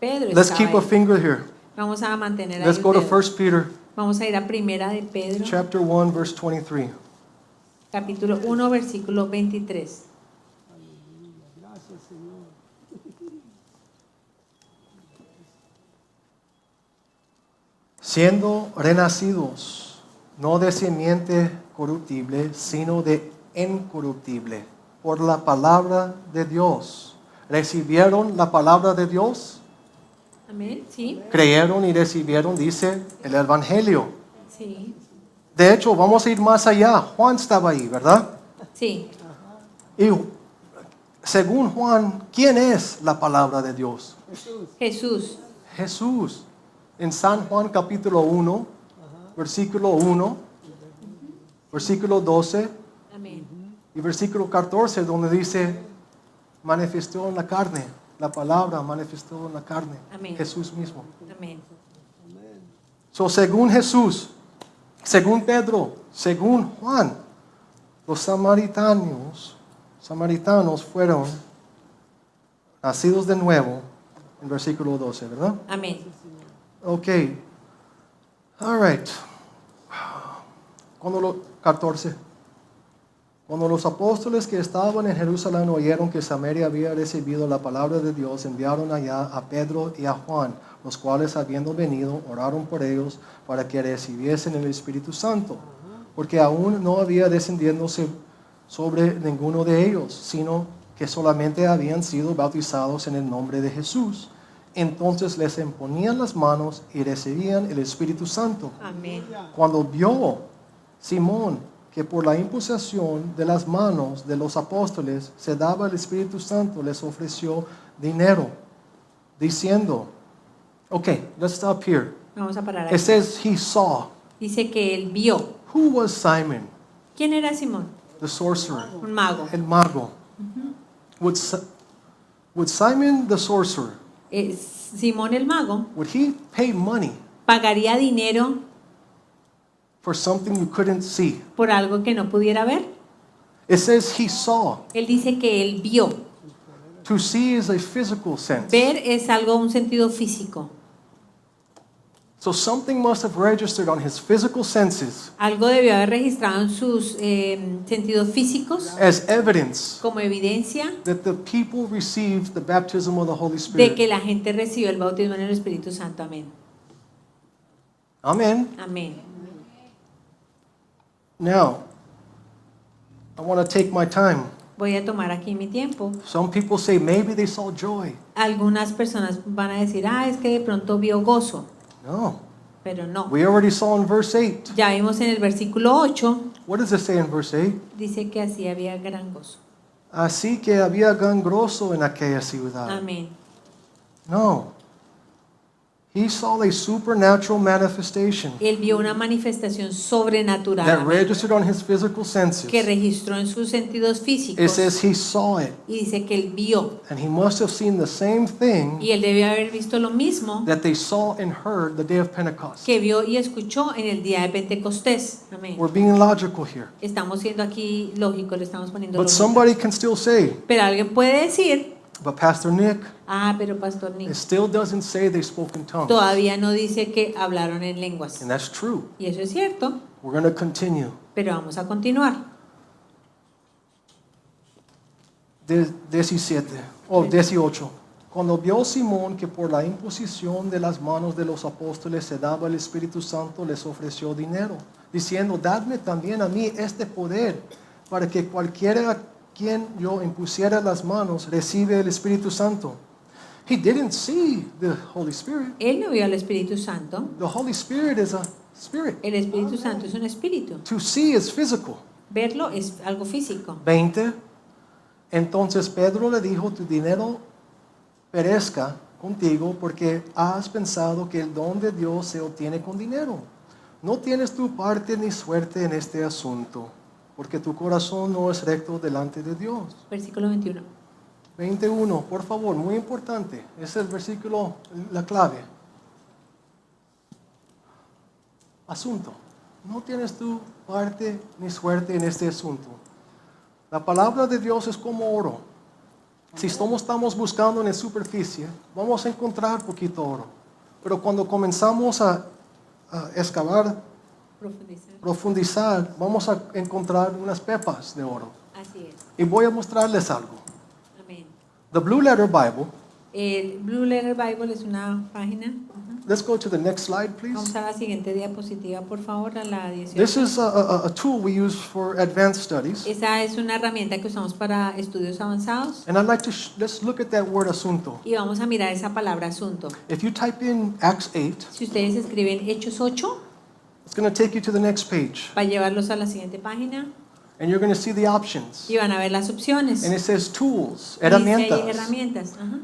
[SPEAKER 4] Pedro
[SPEAKER 2] Let's
[SPEAKER 4] estaba
[SPEAKER 2] keep a
[SPEAKER 4] ahí.
[SPEAKER 2] finger here.
[SPEAKER 4] Vamos a mantener ahí
[SPEAKER 2] Let's
[SPEAKER 4] el
[SPEAKER 2] go to
[SPEAKER 4] dedo.
[SPEAKER 2] 1 Peter
[SPEAKER 4] Vamos a ir a primera de Pedro,
[SPEAKER 2] chapter 1, verse 23.
[SPEAKER 4] capítulo 1, versículo 23.
[SPEAKER 2] Siendo renacidos, no de simiente corruptible, sino de incorruptible, por la palabra de Dios. ¿Recibieron la palabra de Dios?
[SPEAKER 4] Amén. Sí.
[SPEAKER 2] Creyeron y recibieron, dice el Evangelio.
[SPEAKER 4] Sí.
[SPEAKER 2] De hecho, vamos a ir más allá. Juan estaba ahí, ¿verdad?
[SPEAKER 4] Sí.
[SPEAKER 2] Y según Juan, ¿quién es la palabra de Dios?
[SPEAKER 4] Jesús.
[SPEAKER 2] Jesús. En San Juan capítulo 1, versículo 1, versículo 12
[SPEAKER 4] Amén.
[SPEAKER 2] y versículo 14, donde dice, manifestó en la carne. La palabra manifestó en la carne.
[SPEAKER 4] Amén.
[SPEAKER 2] Jesús mismo.
[SPEAKER 4] Amén.
[SPEAKER 2] So, según Jesús, según Pedro, según Juan, los samaritanos fueron nacidos de nuevo, en versículo 12, ¿verdad?
[SPEAKER 4] Amén.
[SPEAKER 2] Ok. All right. 14. Cuando los apóstoles que estaban en Jerusalén oyeron que Samaria había recibido la palabra de Dios, enviaron allá a Pedro y a Juan, los cuales habiendo venido, oraron por ellos para que recibiesen el Espíritu Santo, porque aún no había descendido sobre ninguno de ellos, sino que solamente habían sido bautizados en el nombre de Jesús. Entonces les imponían las manos y recibían el Espíritu Santo.
[SPEAKER 4] Amén.
[SPEAKER 2] Cuando vio Simón que por la imposición de las manos de los apóstoles se daba el Espíritu Santo, les ofreció dinero, diciendo, okay, let's stop here.
[SPEAKER 4] Vamos a parar
[SPEAKER 2] It
[SPEAKER 4] aquí.
[SPEAKER 2] says he saw.
[SPEAKER 4] Dice que él vio.
[SPEAKER 2] Who was Simon,
[SPEAKER 4] ¿Quién era Simón?
[SPEAKER 2] the sorcerer,
[SPEAKER 4] Un mago.
[SPEAKER 2] el mago? Would Simon the sorcerer,
[SPEAKER 4] Simón el mago
[SPEAKER 2] would he pay money
[SPEAKER 4] pagaría dinero
[SPEAKER 2] for something you couldn't see?
[SPEAKER 4] por algo que no pudiera ver.
[SPEAKER 2] It says he saw.
[SPEAKER 4] Él dice que él vio.
[SPEAKER 2] To see is a physical sense.
[SPEAKER 4] Ver es algo, un sentido físico.
[SPEAKER 2] So something must have registered on his physical senses
[SPEAKER 4] Algo debió haber registrado en sus sentidos físicos
[SPEAKER 2] as evidence
[SPEAKER 4] como evidencia
[SPEAKER 2] that the people received the baptism of the Holy
[SPEAKER 4] de
[SPEAKER 2] Spirit.
[SPEAKER 4] que la gente recibió el bautismo en el Espíritu Santo. Amén.
[SPEAKER 2] Amen.
[SPEAKER 4] Amén.
[SPEAKER 2] Now, I want to take my time.
[SPEAKER 4] Voy a tomar aquí mi tiempo.
[SPEAKER 2] Some people say maybe they saw joy.
[SPEAKER 4] Algunas personas van a decir, es que de pronto vio gozo,
[SPEAKER 2] No.
[SPEAKER 4] pero no.
[SPEAKER 2] We already saw in verse 8.
[SPEAKER 4] Ya vimos en el versículo 8,
[SPEAKER 2] What does it say in verse 8?
[SPEAKER 4] dice que así había gran gozo.
[SPEAKER 2] Así que había gran gozo en aquella ciudad.
[SPEAKER 4] Amén.
[SPEAKER 2] No. He saw a supernatural manifestation
[SPEAKER 4] Él vio una manifestación sobrenatural.
[SPEAKER 2] that
[SPEAKER 4] amén,
[SPEAKER 2] registered on his physical senses.
[SPEAKER 4] que registró en sus sentidos
[SPEAKER 2] It
[SPEAKER 4] físicos
[SPEAKER 2] says he saw it,
[SPEAKER 4] y dice que él vio.
[SPEAKER 2] and he must have seen the same thing
[SPEAKER 4] Y él debió haber visto lo mismo
[SPEAKER 2] that they saw and heard the day of Pentecost.
[SPEAKER 4] que vio y escuchó en el día de Pentecostés. Amén.
[SPEAKER 2] We're being logical here.
[SPEAKER 4] Estamos siendo aquí lógicos, le estamos poniendo
[SPEAKER 2] But
[SPEAKER 4] lógica.
[SPEAKER 2] somebody can still say,
[SPEAKER 4] Pero alguien puede decir,
[SPEAKER 2] but Pastor Nick,
[SPEAKER 4] pero Pastor
[SPEAKER 2] it
[SPEAKER 4] Nick,
[SPEAKER 2] still doesn't say they spoke in tongues.
[SPEAKER 4] todavía no dice que hablaron en lenguas.
[SPEAKER 2] And that's true.
[SPEAKER 4] Y eso es cierto,
[SPEAKER 2] We're going to continue.
[SPEAKER 4] pero vamos a continuar.
[SPEAKER 2] 18. Cuando vio Simón que por la imposición de las manos de los apóstoles se daba el Espíritu Santo, les ofreció dinero, diciendo, dadme también a mí este poder, para que cualquiera a quien yo impusiera las manos recibe el Espíritu Santo. He didn't see the Holy Spirit.
[SPEAKER 4] Él no vio al Espíritu Santo.
[SPEAKER 2] The Holy Spirit is a spirit.
[SPEAKER 4] El Espíritu Santo es un espíritu.
[SPEAKER 2] To see is physical.
[SPEAKER 4] Verlo es algo físico.
[SPEAKER 2] 20. Entonces Pedro le dijo, tu dinero perezca contigo porque has pensado que el don de Dios se obtiene con dinero. No tienes tu parte ni suerte en este asunto, porque tu corazón no es recto delante de Dios.
[SPEAKER 4] Versículo 21.
[SPEAKER 2] 21, por favor, muy importante. Ese es el versículo, la clave. Asunto. No tienes tu parte ni suerte en este asunto. La palabra de Dios es como oro. Si estamos buscando en la superficie, vamos a encontrar poquito oro. Pero cuando comenzamos a excavar, profundizar, vamos a encontrar unas pepas de oro.
[SPEAKER 4] Así es.
[SPEAKER 2] Y voy a mostrarles algo.
[SPEAKER 4] Amén.
[SPEAKER 2] The Blue Letter Bible
[SPEAKER 4] El Blue Letter Bible es una página
[SPEAKER 2] Let's go to the next slide, please.
[SPEAKER 4] Vamos a la siguiente diapositiva, por favor, a la 18.
[SPEAKER 2] This is a tool we use for advanced studies.
[SPEAKER 4] Esa es una herramienta que usamos para estudios avanzados.
[SPEAKER 2] And I'd like to, let's look at that word asunto.
[SPEAKER 4] Y vamos a mirar esa palabra asunto.
[SPEAKER 2] If you type in Acts 8,
[SPEAKER 4] Si ustedes escriben Hechos 8,
[SPEAKER 2] it's going to take you to the next page.
[SPEAKER 4] va a llevarlos a la siguiente página
[SPEAKER 2] And you're going to see the options.
[SPEAKER 4] y van a ver las opciones.
[SPEAKER 2] And it says tools,
[SPEAKER 4] Dice ahí
[SPEAKER 2] herramientas.
[SPEAKER 4] herramientas. Ajá.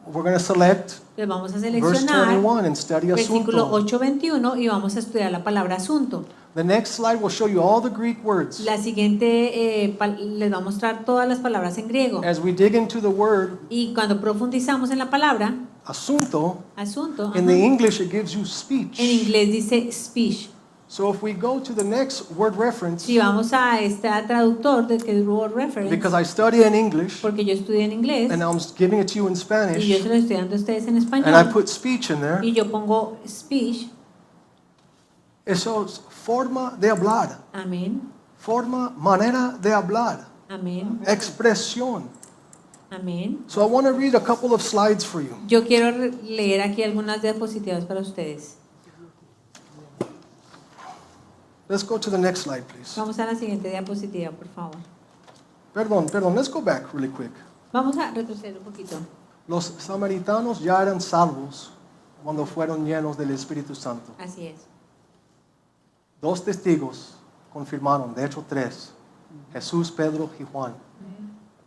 [SPEAKER 2] We're going to select
[SPEAKER 4] Entonces vamos a
[SPEAKER 2] verse
[SPEAKER 4] seleccionar
[SPEAKER 2] 21 and study
[SPEAKER 4] versículo
[SPEAKER 2] asunto.
[SPEAKER 4] 8:21 y vamos a estudiar la palabra asunto.
[SPEAKER 2] The next slide will show you all the Greek words.
[SPEAKER 4] La siguiente les va a mostrar todas las palabras en griego.
[SPEAKER 2] As we dig into the word
[SPEAKER 4] Y cuando profundizamos en la palabra
[SPEAKER 2] asunto,
[SPEAKER 4] asunto,
[SPEAKER 2] in
[SPEAKER 4] ajá,
[SPEAKER 2] the English it gives you
[SPEAKER 4] en
[SPEAKER 2] speech.
[SPEAKER 4] inglés dice speech.
[SPEAKER 2] So if we go to the next word reference,
[SPEAKER 4] Si vamos a este traductor de que es word reference,
[SPEAKER 2] because I study in English
[SPEAKER 4] porque yo estudié en inglés
[SPEAKER 2] and I'm giving it to you in
[SPEAKER 4] y yo
[SPEAKER 2] Spanish,
[SPEAKER 4] se lo estoy dando a ustedes en
[SPEAKER 2] and I
[SPEAKER 4] español
[SPEAKER 2] put speech in there,
[SPEAKER 4] y yo pongo speech,
[SPEAKER 2] eso es forma de hablar,
[SPEAKER 4] amén,
[SPEAKER 2] manera de hablar,
[SPEAKER 4] amén,
[SPEAKER 2] expresión.
[SPEAKER 4] amén.
[SPEAKER 2] So I want to read a couple of slides for you.
[SPEAKER 4] Yo quiero leer aquí algunas diapositivas para ustedes.
[SPEAKER 2] Let's go to the next slide, please.
[SPEAKER 4] Vamos a la siguiente diapositiva, por favor.
[SPEAKER 2] Perdón, let's go back really quick.
[SPEAKER 4] Vamos a retroceder un poquito.
[SPEAKER 2] Los samaritanos ya eran salvos cuando fueron llenos del Espíritu Santo.
[SPEAKER 4] Así es.
[SPEAKER 2] 2 testigos confirmaron, de hecho 3, Jesús, Pedro y Juan.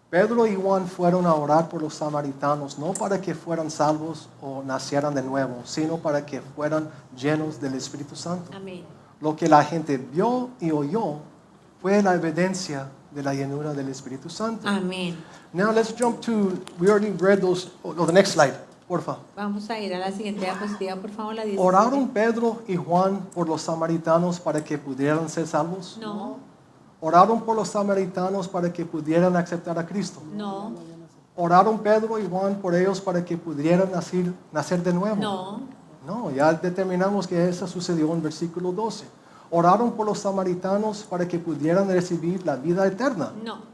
[SPEAKER 2] Pedro y Juan fueron a orar por los samaritanos, no para que fueran salvos o nacieran de nuevo, sino para que fueran llenos del Espíritu Santo.
[SPEAKER 4] Amén.
[SPEAKER 2] Lo que la gente vio y oyó fue la evidencia de la llenura del Espíritu Santo.
[SPEAKER 4] Amén.
[SPEAKER 2] Now let's jump to, we already read those, the next slide, porfa.
[SPEAKER 4] Vamos a ir a la siguiente diapositiva, por favor, la 17.
[SPEAKER 2] ¿Oraron Pedro y Juan por los samaritanos para que pudieran ser salvos?
[SPEAKER 4] No,
[SPEAKER 2] ¿Oraron por los samaritanos para que pudieran aceptar a Cristo?
[SPEAKER 4] no,
[SPEAKER 2] ¿Oraron Pedro y Juan por ellos para que pudieran nacer de nuevo?
[SPEAKER 4] no,
[SPEAKER 2] No, ya determinamos que eso sucedió en versículo 12. ¿Oraron por los samaritanos para que pudieran recibir la vida eterna?
[SPEAKER 4] no.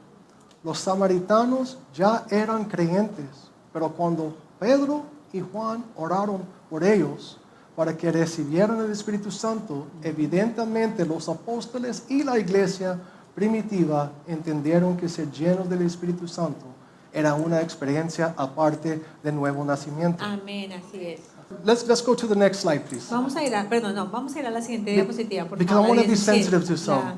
[SPEAKER 2] Los samaritanos ya eran creyentes, pero cuando Pedro y Juan oraron por ellos para que recibieran el Espíritu Santo, evidentemente los apóstoles y la iglesia primitiva entendieron que ser llenos del Espíritu Santo era una experiencia aparte del nuevo nacimiento.
[SPEAKER 4] Amén, así es.
[SPEAKER 2] Let's go to the next slide, please.
[SPEAKER 4] Vamos a ir a, perdón, no, vamos a ir a la siguiente diapositiva, por
[SPEAKER 2] Because I
[SPEAKER 4] favor.
[SPEAKER 2] want
[SPEAKER 4] la
[SPEAKER 2] to be
[SPEAKER 4] 17.
[SPEAKER 2] sensitive to some.
[SPEAKER 4] Ya.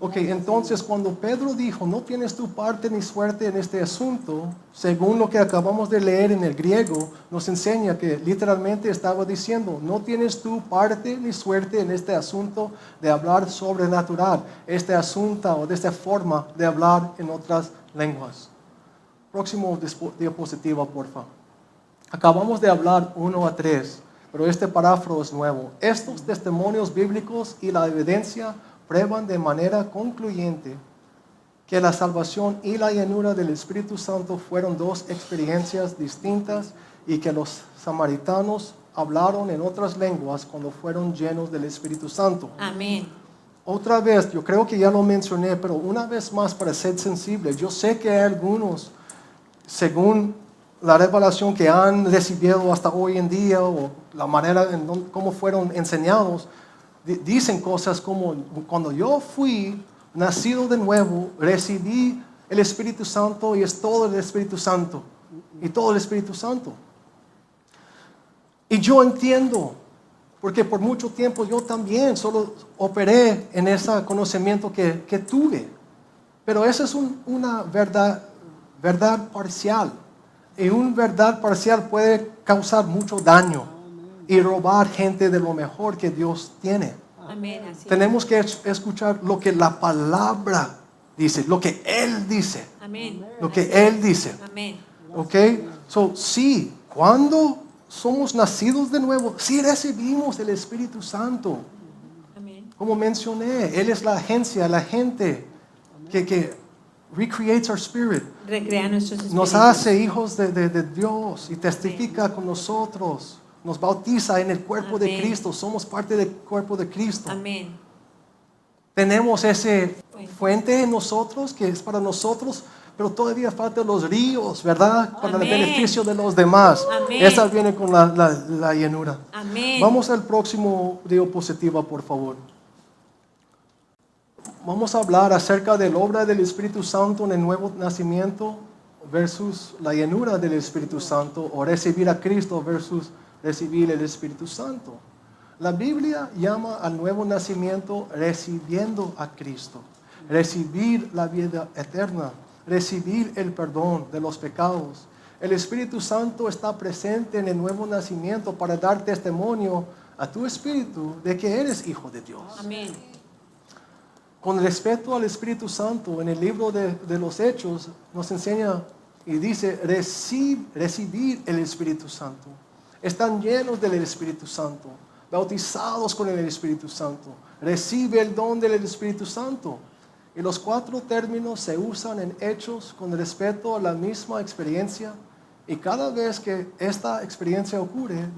[SPEAKER 2] Ok, entonces cuando Pedro dijo, no tienes tu parte ni suerte en este asunto, según lo que acabamos de leer en el griego, nos enseña que literalmente estaba diciendo, no tienes tu parte ni suerte en este asunto de hablar sobrenatural, este asunto o de esta forma de hablar en otras lenguas. Próximo diapositiva, por favor. Acabamos de hablar 1 a 3, pero este párrafo es nuevo. Estos testimonios bíblicos y la evidencia prueban de manera concluyente que la salvación y la llenura del Espíritu Santo fueron dos experiencias distintas y que los samaritanos hablaron en otras lenguas cuando fueron llenos del Espíritu Santo.
[SPEAKER 4] Amén.
[SPEAKER 2] Otra vez, yo creo que ya lo mencioné, pero una vez más para ser sensible, yo sé que hay algunos, según la revelación que han recibido hasta hoy en día o la manera en cómo fueron enseñados, dicen cosas como, cuando yo fui nacido de nuevo, recibí el Espíritu Santo y es todo el Espíritu Santo. Y todo el Espíritu Santo. Y yo entiendo, porque por mucho tiempo yo también solo operé en ese conocimiento que tuve. Pero esa es una verdad parcial. Y una verdad parcial puede causar mucho daño y robar gente de lo mejor que Dios tiene.
[SPEAKER 4] Amén, así es.
[SPEAKER 2] Tenemos que escuchar lo que la palabra dice, lo que Él dice.
[SPEAKER 4] Amén.
[SPEAKER 2] Lo que Él dice.
[SPEAKER 4] Amén.
[SPEAKER 2] ¿Ok? So, sí, cuando somos nacidos de nuevo, sí recibimos el Espíritu Santo.
[SPEAKER 4] Amén.
[SPEAKER 2] Como mencioné, Él es la agencia, la gente que recreates our spirit.
[SPEAKER 4] Recrea nuestros espíritus.
[SPEAKER 2] Nos hace hijos de Dios y testifica con nosotros. Nos bautiza en el cuerpo de
[SPEAKER 4] Amén.
[SPEAKER 2] Cristo. Somos parte del cuerpo de Cristo.
[SPEAKER 4] Amén.
[SPEAKER 2] Tenemos ese fuente en nosotros que es para nosotros, pero todavía faltan los ríos, ¿verdad? Para el
[SPEAKER 4] Amén.
[SPEAKER 2] beneficio de los demás.
[SPEAKER 4] Amén.
[SPEAKER 2] Esa viene con la llenura.
[SPEAKER 4] Amén.
[SPEAKER 2] Vamos al próximo diapositiva, por favor. Vamos a hablar acerca de la obra del Espíritu Santo en el nuevo nacimiento versus la llenura del Espíritu Santo, o recibir a Cristo versus recibir el Espíritu Santo. La Biblia llama al nuevo nacimiento recibiendo a Cristo, recibir la vida eterna, recibir el perdón de los pecados. El Espíritu Santo está presente en el nuevo nacimiento para dar testimonio a tu espíritu de que eres hijo de Dios.
[SPEAKER 4] Amén.
[SPEAKER 2] Con respecto al Espíritu Santo, en el libro de los Hechos nos enseña y dice recibir el Espíritu Santo. Están llenos del Espíritu Santo, bautizados con el Espíritu Santo. Recibe el don del Espíritu Santo. Y los 4 términos se usan en Hechos con respecto a la misma experiencia. Y cada vez que esta experiencia ocurre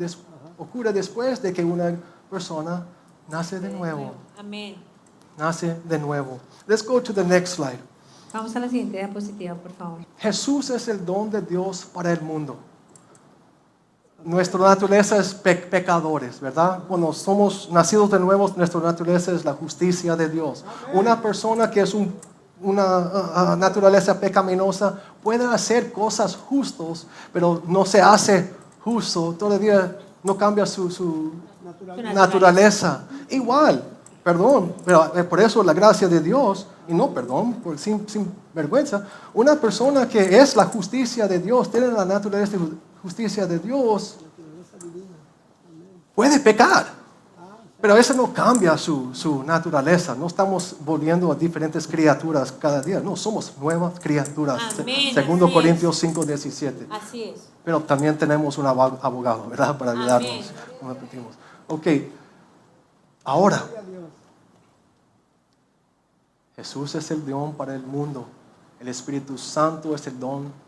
[SPEAKER 2] después de que una persona nace de nuevo.
[SPEAKER 4] Amén.
[SPEAKER 2] Nace de nuevo. Let's go to the next slide.
[SPEAKER 4] Vamos a la siguiente diapositiva, por favor.
[SPEAKER 2] Jesús es el don de Dios para el mundo. Nuestra naturaleza es pecadores, ¿verdad? Cuando somos nacidos de nuevo, nuestra naturaleza es la justicia de Dios. Una persona que es una naturaleza pecaminosa puede hacer cosas justas, pero no se hace justo, todavía no cambia su naturaleza. Igual, perdón, pero por eso la gracia de Dios, y no perdón, sin vergüenza, una persona que es la justicia de Dios, tiene la naturaleza de justicia de Dios, puede pecar, pero eso no cambia su naturaleza. No estamos volviendo a diferentes criaturas cada día, no, somos nuevas criaturas.
[SPEAKER 4] Amén,
[SPEAKER 2] Segundo
[SPEAKER 4] así
[SPEAKER 2] Corintios 5:17.
[SPEAKER 4] Así es.
[SPEAKER 2] Pero también tenemos un abogado, ¿verdad? Para ayudarnos.
[SPEAKER 4] Amén.
[SPEAKER 2] Como repetimos. Ok, ahora, Jesús es el don para el mundo. El Espíritu Santo es el don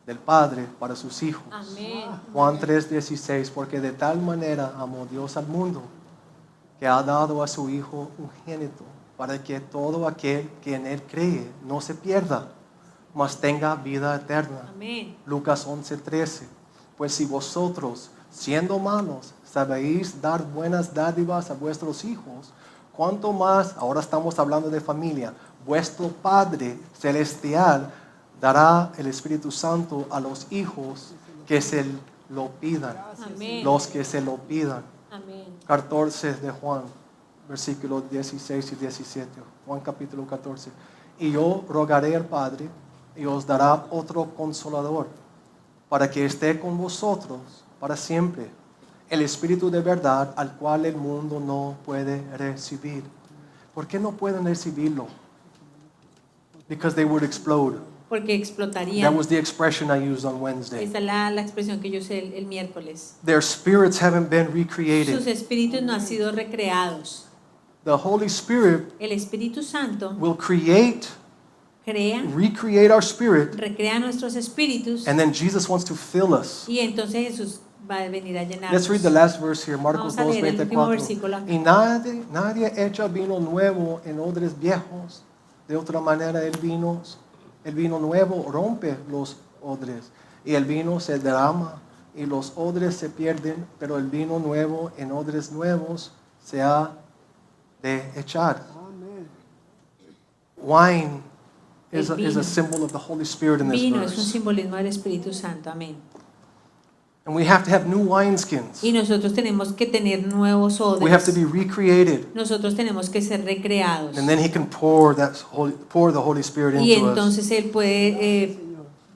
[SPEAKER 2] del Padre para sus hijos.
[SPEAKER 4] Amén.
[SPEAKER 2] Juan 3:16, porque de tal manera amó Dios al mundo, que ha dado a su Hijo unigénito, para que todo aquel que en Él cree no se pierda, mas tenga vida eterna.
[SPEAKER 4] Amén.
[SPEAKER 2] Lucas 11:13, pues si vosotros, siendo malos, sabéis dar buenas dádivas a vuestros hijos, cuánto más, ahora estamos hablando de familia, vuestro Padre Celestial dará el Espíritu Santo a los hijos que se lo pidan.
[SPEAKER 4] Amén.
[SPEAKER 2] Los que se lo pidan.
[SPEAKER 4] Amén.
[SPEAKER 2] 14 de Juan, versículos 16 y 17. Juan capítulo 14. Y yo rogaré al Padre y os dará otro consolador para que esté con vosotros para siempre. El Espíritu de verdad al cual el mundo no puede recibir. ¿Por qué no pueden recibirlo? Because they would explode.
[SPEAKER 4] Porque explotarían.
[SPEAKER 2] That was the expression I used on Wednesday.
[SPEAKER 4] Esa es la expresión que yo usé el miércoles.
[SPEAKER 2] Their spirits haven't been
[SPEAKER 4] Sus
[SPEAKER 2] recreated.
[SPEAKER 4] espíritus no han sido recreados.
[SPEAKER 2] The Holy Spirit
[SPEAKER 4] El Espíritu Santo
[SPEAKER 2] will create, recreate our spirit,
[SPEAKER 4] recrea nuestros espíritus
[SPEAKER 2] and then Jesus wants to fill us.
[SPEAKER 4] y entonces Jesús va a venir a llenarnos.
[SPEAKER 2] Let's read the last verse here, Marcos
[SPEAKER 4] Vamos a leer el último
[SPEAKER 2] 2:24.
[SPEAKER 4] versículo aquí.
[SPEAKER 2] Y nadie echa vino nuevo en odres viejos. De otra manera el vino nuevo rompe los odres y el vino se derrama y los odres se pierden, pero el vino nuevo en odres nuevos se ha de echar. Wine is a symbol of the Holy Spirit in this
[SPEAKER 4] Vino es un
[SPEAKER 2] verse.
[SPEAKER 4] simbolismo del Espíritu Santo. Amén.
[SPEAKER 2] And we have to have new wineskins.
[SPEAKER 4] Y nosotros tenemos que tener nuevos
[SPEAKER 2] We have to
[SPEAKER 4] odres.
[SPEAKER 2] be recreated.
[SPEAKER 4] Nosotros tenemos que ser recreados.
[SPEAKER 2] And then he can pour the Holy Spirit
[SPEAKER 4] Y
[SPEAKER 2] into us.
[SPEAKER 4] entonces Él puede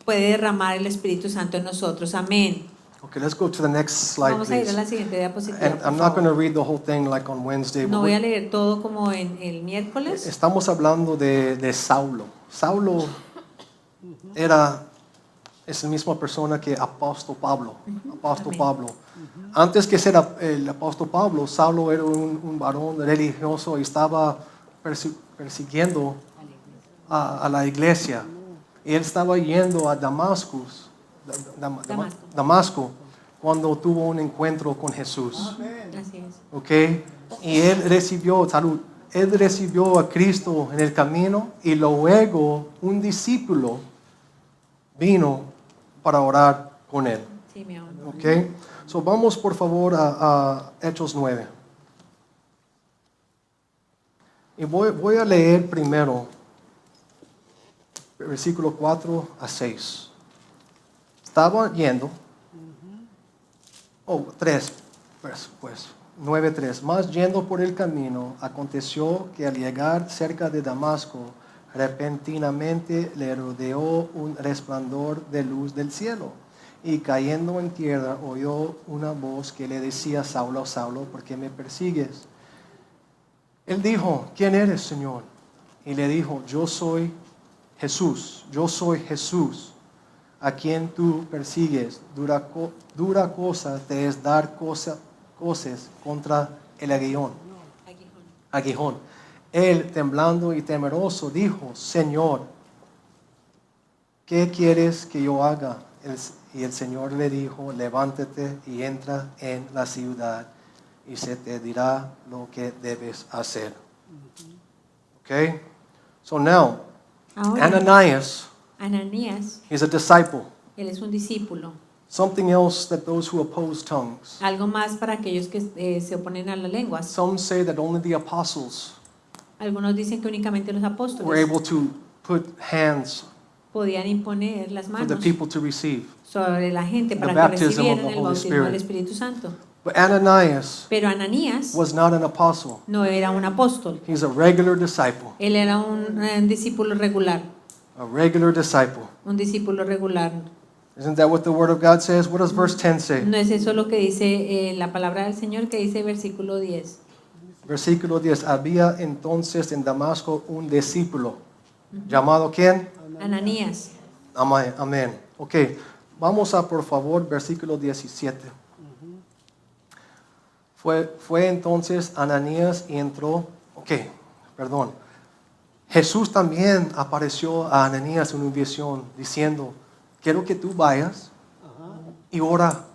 [SPEAKER 4] derramar el Espíritu Santo en nosotros. Amén.
[SPEAKER 2] Okay, let's go to the next slide,
[SPEAKER 4] Vamos a ir a
[SPEAKER 2] please.
[SPEAKER 4] la siguiente diapositiva.
[SPEAKER 2] And
[SPEAKER 4] por
[SPEAKER 2] I'm not
[SPEAKER 4] favor.
[SPEAKER 2] going to read the whole thing like on Wednesday.
[SPEAKER 4] No
[SPEAKER 2] but
[SPEAKER 4] voy a leer todo como en el miércoles.
[SPEAKER 2] estamos hablando de Saulo. Saulo es la misma persona que apóstol Pablo. Apóstol
[SPEAKER 4] Amén.
[SPEAKER 2] Pablo. Antes que ser el apóstol Pablo, Saulo era un varón religioso y estaba persiguiendo a la iglesia. Y él estaba yendo a Damasco cuando tuvo un encuentro con Jesús.
[SPEAKER 4] Así es.
[SPEAKER 2] ¿Ok? Y él recibió salud. él recibió a Cristo en el camino y luego un discípulo vino para orar con él.
[SPEAKER 4] Sí, mi amor.
[SPEAKER 2] Ok, so vamos por favor a Hechos 9. Y voy a leer primero versículo 4 a 6. Estaba yendo, 3, pues 9:3. Mas yendo por el camino, aconteció que al llegar cerca de Damasco, repentinamente le rodeó un resplandor de luz del cielo. Y cayendo en tierra, oyó una voz que le decía: Saulo, Saulo, ¿por qué me persigues? Él dijo: ¿quién eres, Señor? Y le dijo: yo soy Jesús, a quien tú persigues. Dura cosa te es dar coces contra el aguijón. Él, temblando y temeroso, dijo: Señor, ¿qué quieres que yo haga? Y el Señor le dijo: levántate y entra en la ciudad, y se te dirá lo que debes hacer. Okay? So now,
[SPEAKER 4] Ahora,
[SPEAKER 2] Ananias
[SPEAKER 4] Ananías,
[SPEAKER 2] is a disciple.
[SPEAKER 4] él es un discípulo.
[SPEAKER 2] Something else that those who oppose tongues.
[SPEAKER 4] Algo más para aquellos que se oponen a las lenguas.
[SPEAKER 2] Some say that only the apostles
[SPEAKER 4] Algunos dicen que únicamente los
[SPEAKER 2] were
[SPEAKER 4] apóstoles
[SPEAKER 2] able to put hands
[SPEAKER 4] podían imponer las
[SPEAKER 2] for the
[SPEAKER 4] manos
[SPEAKER 2] people to receive.
[SPEAKER 4] sobre la gente
[SPEAKER 2] The
[SPEAKER 4] para que
[SPEAKER 2] baptism of
[SPEAKER 4] recibieran
[SPEAKER 2] the
[SPEAKER 4] el
[SPEAKER 2] Holy
[SPEAKER 4] bautismo
[SPEAKER 2] Spirit.
[SPEAKER 4] del Espíritu Santo.
[SPEAKER 2] But Ananias
[SPEAKER 4] Pero Ananías
[SPEAKER 2] was not an apostle.
[SPEAKER 4] no era un apóstol.
[SPEAKER 2] He's a regular disciple.
[SPEAKER 4] Él era un discípulo regular.
[SPEAKER 2] A regular disciple.
[SPEAKER 4] Un discípulo regular.
[SPEAKER 2] Isn't that what the Word of God says? What does verse 10 say?
[SPEAKER 4] ¿No es eso lo que dice la palabra del Señor, que dice versículo 10?
[SPEAKER 2] Versículo 10. Había entonces en Damasco un discípulo. ¿Llamado quién?
[SPEAKER 4] Ananías.
[SPEAKER 2] Amén. Amén. Ok. Vamos a, por favor, versículo 17. Fue entonces Ananías y entró. Jesús también apareció a Ananías en una visión diciendo: quiero que tú vayas y ora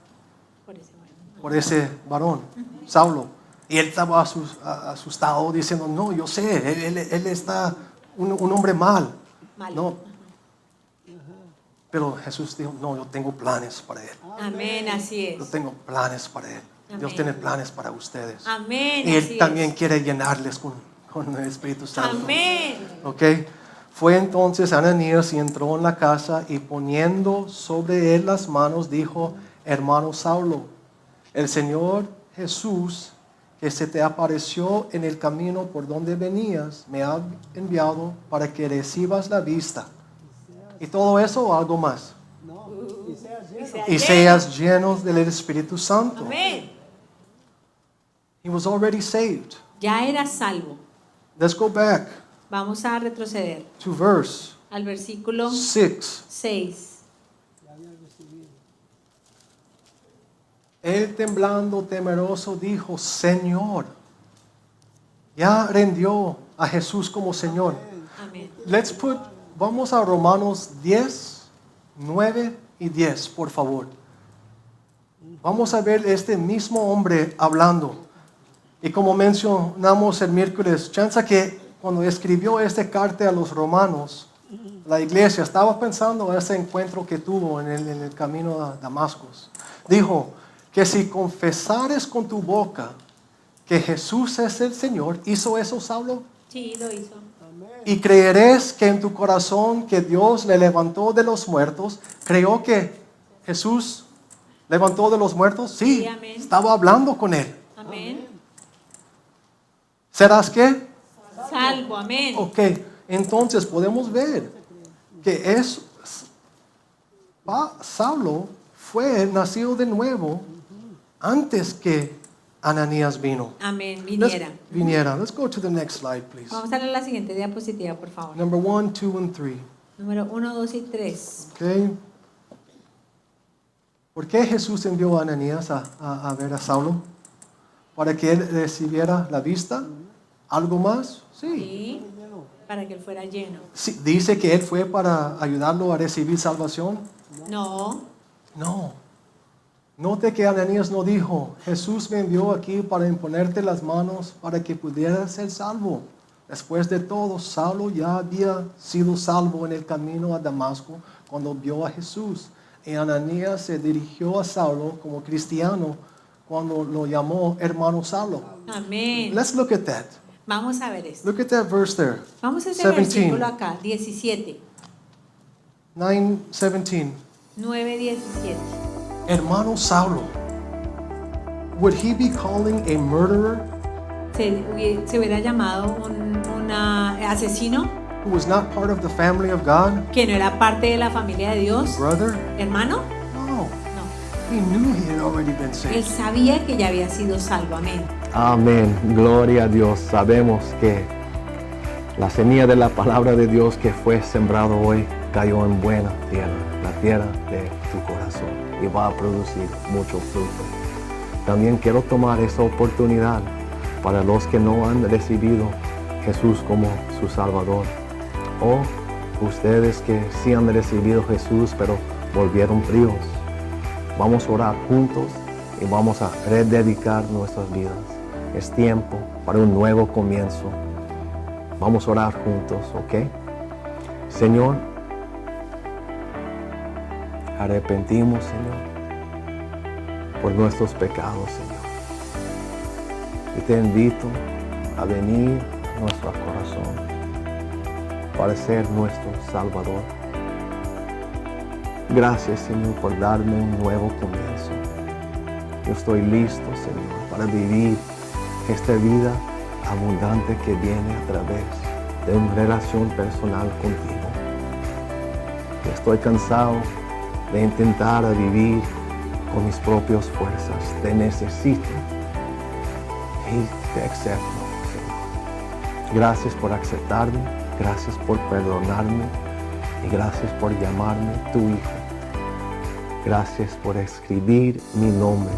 [SPEAKER 2] por ese varón, Saulo. Y él estaba asustado diciendo: no, yo sé, él está un hombre mal. No. Pero Jesús dijo: no, yo tengo planes para él.
[SPEAKER 4] Amén, así es.
[SPEAKER 2] Yo tengo planes para él. Dios
[SPEAKER 4] Amén.
[SPEAKER 2] tiene planes para ustedes.
[SPEAKER 4] Amén,
[SPEAKER 2] Y
[SPEAKER 4] así
[SPEAKER 2] él también
[SPEAKER 4] es.
[SPEAKER 2] quiere llenarles con el Espíritu Santo.
[SPEAKER 4] Amén.
[SPEAKER 2] ¿Ok? Fue entonces Ananías y entró en la casa y poniendo sobre él las manos dijo: hermano Saulo, el Señor Jesús que se te apareció en el camino por donde venías me ha enviado para que recibas la vista. ¿Y todo eso o algo más? Y seas llenos del Espíritu Santo.
[SPEAKER 4] Amén.
[SPEAKER 2] He was already saved.
[SPEAKER 4] Ya era salvo.
[SPEAKER 2] Let's go back
[SPEAKER 4] Vamos a retroceder
[SPEAKER 2] to verse
[SPEAKER 4] al versículo
[SPEAKER 2] 6.
[SPEAKER 4] 6.
[SPEAKER 2] Él temblando, temeroso, dijo: Señor. Ya rindió a Jesús como Señor.
[SPEAKER 4] Amén.
[SPEAKER 2] Vamos a Romanos 10, 9 y 10, por favor. Vamos a ver este mismo hombre hablando. Y como mencionamos el miércoles, chance que cuando escribió esta carta a los romanos, la iglesia estaba pensando en ese encuentro que tuvo en el camino a Damasco. Dijo que si confesares con tu boca que Jesús es el Señor, ¿hizo eso Saulo?
[SPEAKER 4] Sí, lo hizo.
[SPEAKER 2] Y creerás que en tu corazón que Dios le levantó de los muertos. ¿Creyó que Jesús levantó de los muertos? Sí,
[SPEAKER 4] Sí, amén.
[SPEAKER 2] estaba hablando con él.
[SPEAKER 4] Amén.
[SPEAKER 2] ¿Serás qué?
[SPEAKER 4] Salvo, amén.
[SPEAKER 2] Ok, entonces podemos ver que Saulo fue nacido de nuevo antes que Ananías vino.
[SPEAKER 4] Amén,
[SPEAKER 2] Viniera. Let's go to the next slide, please.
[SPEAKER 4] Vamos a ver la siguiente diapositiva, por favor.
[SPEAKER 2] Number 1, 2, and 3.
[SPEAKER 4] Número 1, 2 y 3.
[SPEAKER 2] Okay. ¿Por qué Jesús envió a Ananías a ver a Saulo? ¿Para que él recibiera la vista? ¿Algo más? Sí.
[SPEAKER 4] Sí, para que él fuera lleno.
[SPEAKER 2] Sí, ¿dice que él fue para ayudarlo a recibir salvación?
[SPEAKER 4] No,
[SPEAKER 2] No. Note que Ananías no dijo, Jesús me envió aquí para imponerte las manos para que pudieras ser salvo. Después de todo, Saulo ya había sido salvo en el camino a Damasco cuando vio a Jesús. Y Ananías se dirigió a Saulo como cristiano cuando lo llamó hermano Saulo.
[SPEAKER 4] Amén.
[SPEAKER 2] Let's look at that.
[SPEAKER 4] Vamos a ver esto.
[SPEAKER 2] Look at that verse there.
[SPEAKER 4] Vamos a ese
[SPEAKER 2] 17.
[SPEAKER 4] versículo acá, 17,
[SPEAKER 2] 9:17.
[SPEAKER 4] 9:17.
[SPEAKER 2] Hermano Saulo. Would he be calling a murderer
[SPEAKER 4] Se hubiera llamado un asesino
[SPEAKER 2] who was not part of the family of God?
[SPEAKER 4] que no era parte de la familia de Dios.
[SPEAKER 2] Brother?
[SPEAKER 4] Hermano,
[SPEAKER 2] No.
[SPEAKER 4] no.
[SPEAKER 2] He knew he had already been
[SPEAKER 4] Él
[SPEAKER 2] saved.
[SPEAKER 4] sabía que ya había sido salvo. Amén.
[SPEAKER 3] Amén. Gloria a Dios. Sabemos que la semilla de la palabra de Dios que fue sembrado hoy cayó en buena tierra, la tierra de tu corazón, y va a producir mucho fruto. También quiero tomar esa oportunidad para los que no han recibido Jesús como su Salvador, o ustedes que sí han recibido Jesús pero volvieron fríos. Vamos a orar juntos y vamos a rededicar nuestras vidas. Es tiempo para un nuevo comienzo. Vamos a orar juntos, ¿ok? Señor, arrepentimos, Señor, por nuestros pecados, Señor. Y te invito a venir a nuestro corazón para ser nuestro Salvador. Gracias, Señor, por darme un nuevo comienzo. Yo estoy listo, Señor, para vivir esta vida abundante que viene a través de una relación personal contigo. Yo estoy cansado de intentar vivir con mis propias fuerzas. Te necesito y te acepto, Señor. Gracias por aceptarme, gracias por perdonarme y gracias por llamarme tu hijo. Gracias por escribir mi nombre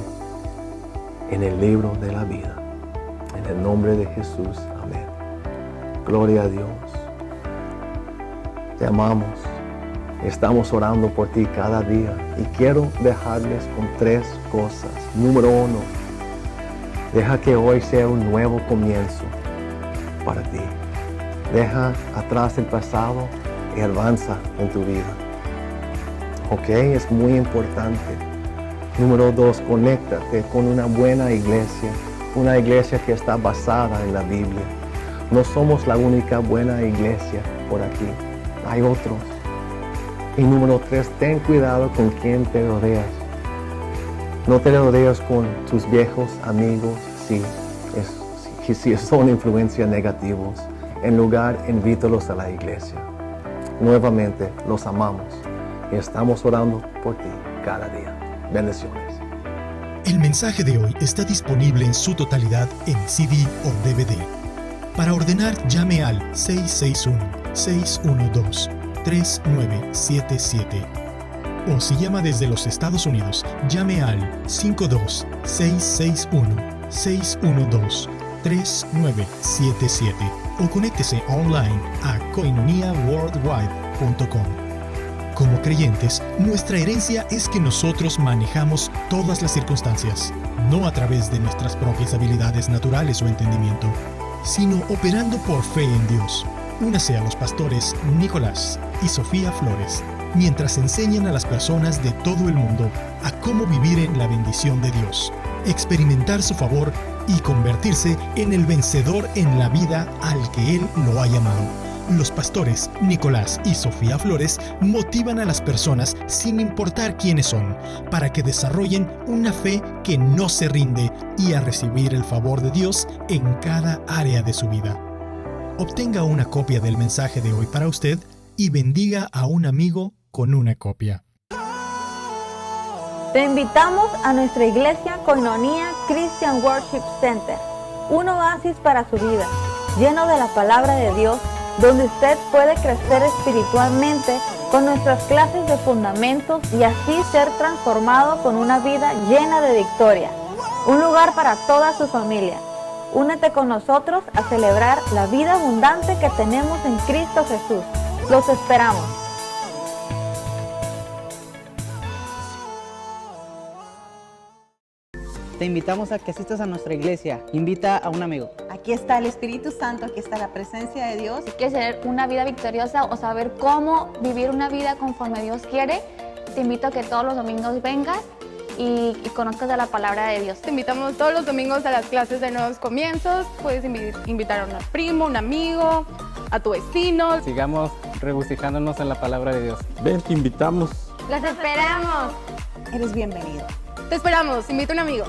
[SPEAKER 3] en el libro de la vida. En el nombre de Jesús, amén. Gloria a Dios. Te amamos. Estamos orando por ti cada día y quiero dejarles con 3 cosas. Número 1, deja que hoy sea un nuevo comienzo para ti. Deja atrás el pasado y avanza en tu vida. Ok, es muy importante. Número 2, conéctate con una buena iglesia. Una iglesia que está basada en la Biblia. No somos la única buena iglesia por aquí. Hay otros. Y número 3, ten cuidado con quién te rodeas. No te rodeas con tus viejos amigos si son influencias negativos. En lugar, invítalos a la iglesia. Nuevamente, los amamos y estamos orando por ti cada día. Bendiciones.
[SPEAKER 1] El mensaje de hoy está disponible en su totalidad en CD o DVD. Para ordenar, llame al 661-612-3977. O si llama desde los Estados Unidos, llame al 52-661-612-3977. O conéctese online a koinoniaworldwide.com. Como creyentes, nuestra herencia es que nosotros manejamos todas las circunstancias, no a través de nuestras propias habilidades naturales o entendimiento, sino operando por fe en Dios. Únase a los pastores Nicolás y Sofía Flores, mientras enseñan a las personas de todo el mundo a cómo vivir en la bendición de Dios, experimentar su favor y convertirse en el vencedor en la vida al que Él lo ha llamado. Los pastores Nicolás y Sofía Flores motivan a las personas sin importar quiénes son, para que desarrollen una fe que no se rinde y a recibir el favor de Dios en cada área de su vida. Obtenga una copia del mensaje de hoy para usted y bendiga a un amigo con una copia.
[SPEAKER 5] Te invitamos a nuestra iglesia Koinonia Christian Worship Center, un oasis para su vida, lleno de la palabra de Dios, donde usted puede crecer espiritualmente con nuestras clases de fundamentos y así ser transformado con una vida llena de victoria. Un lugar para toda su familia. Únete con nosotros a celebrar la vida abundante que tenemos en Cristo Jesús. Los esperamos.
[SPEAKER 6] Te invitamos a que asistas a nuestra iglesia. Invita a un amigo.
[SPEAKER 7] Aquí está el Espíritu Santo, aquí está la presencia de Dios.
[SPEAKER 8] Si quieres tener una vida victoriosa o saber cómo vivir una vida conforme Dios quiere, te invito a que todos los domingos vengas y conozcas de la palabra de Dios.
[SPEAKER 9] Te invitamos todos los domingos a las clases de nuevos comienzos. Puedes invitar a un primo, un amigo, a tu vecino.
[SPEAKER 6] Sigamos regocijándonos en la palabra de Dios.
[SPEAKER 10] Ven, te invitamos.
[SPEAKER 8] ¡Los esperamos!
[SPEAKER 7] Eres bienvenido.
[SPEAKER 9] Te esperamos, invita a un amigo.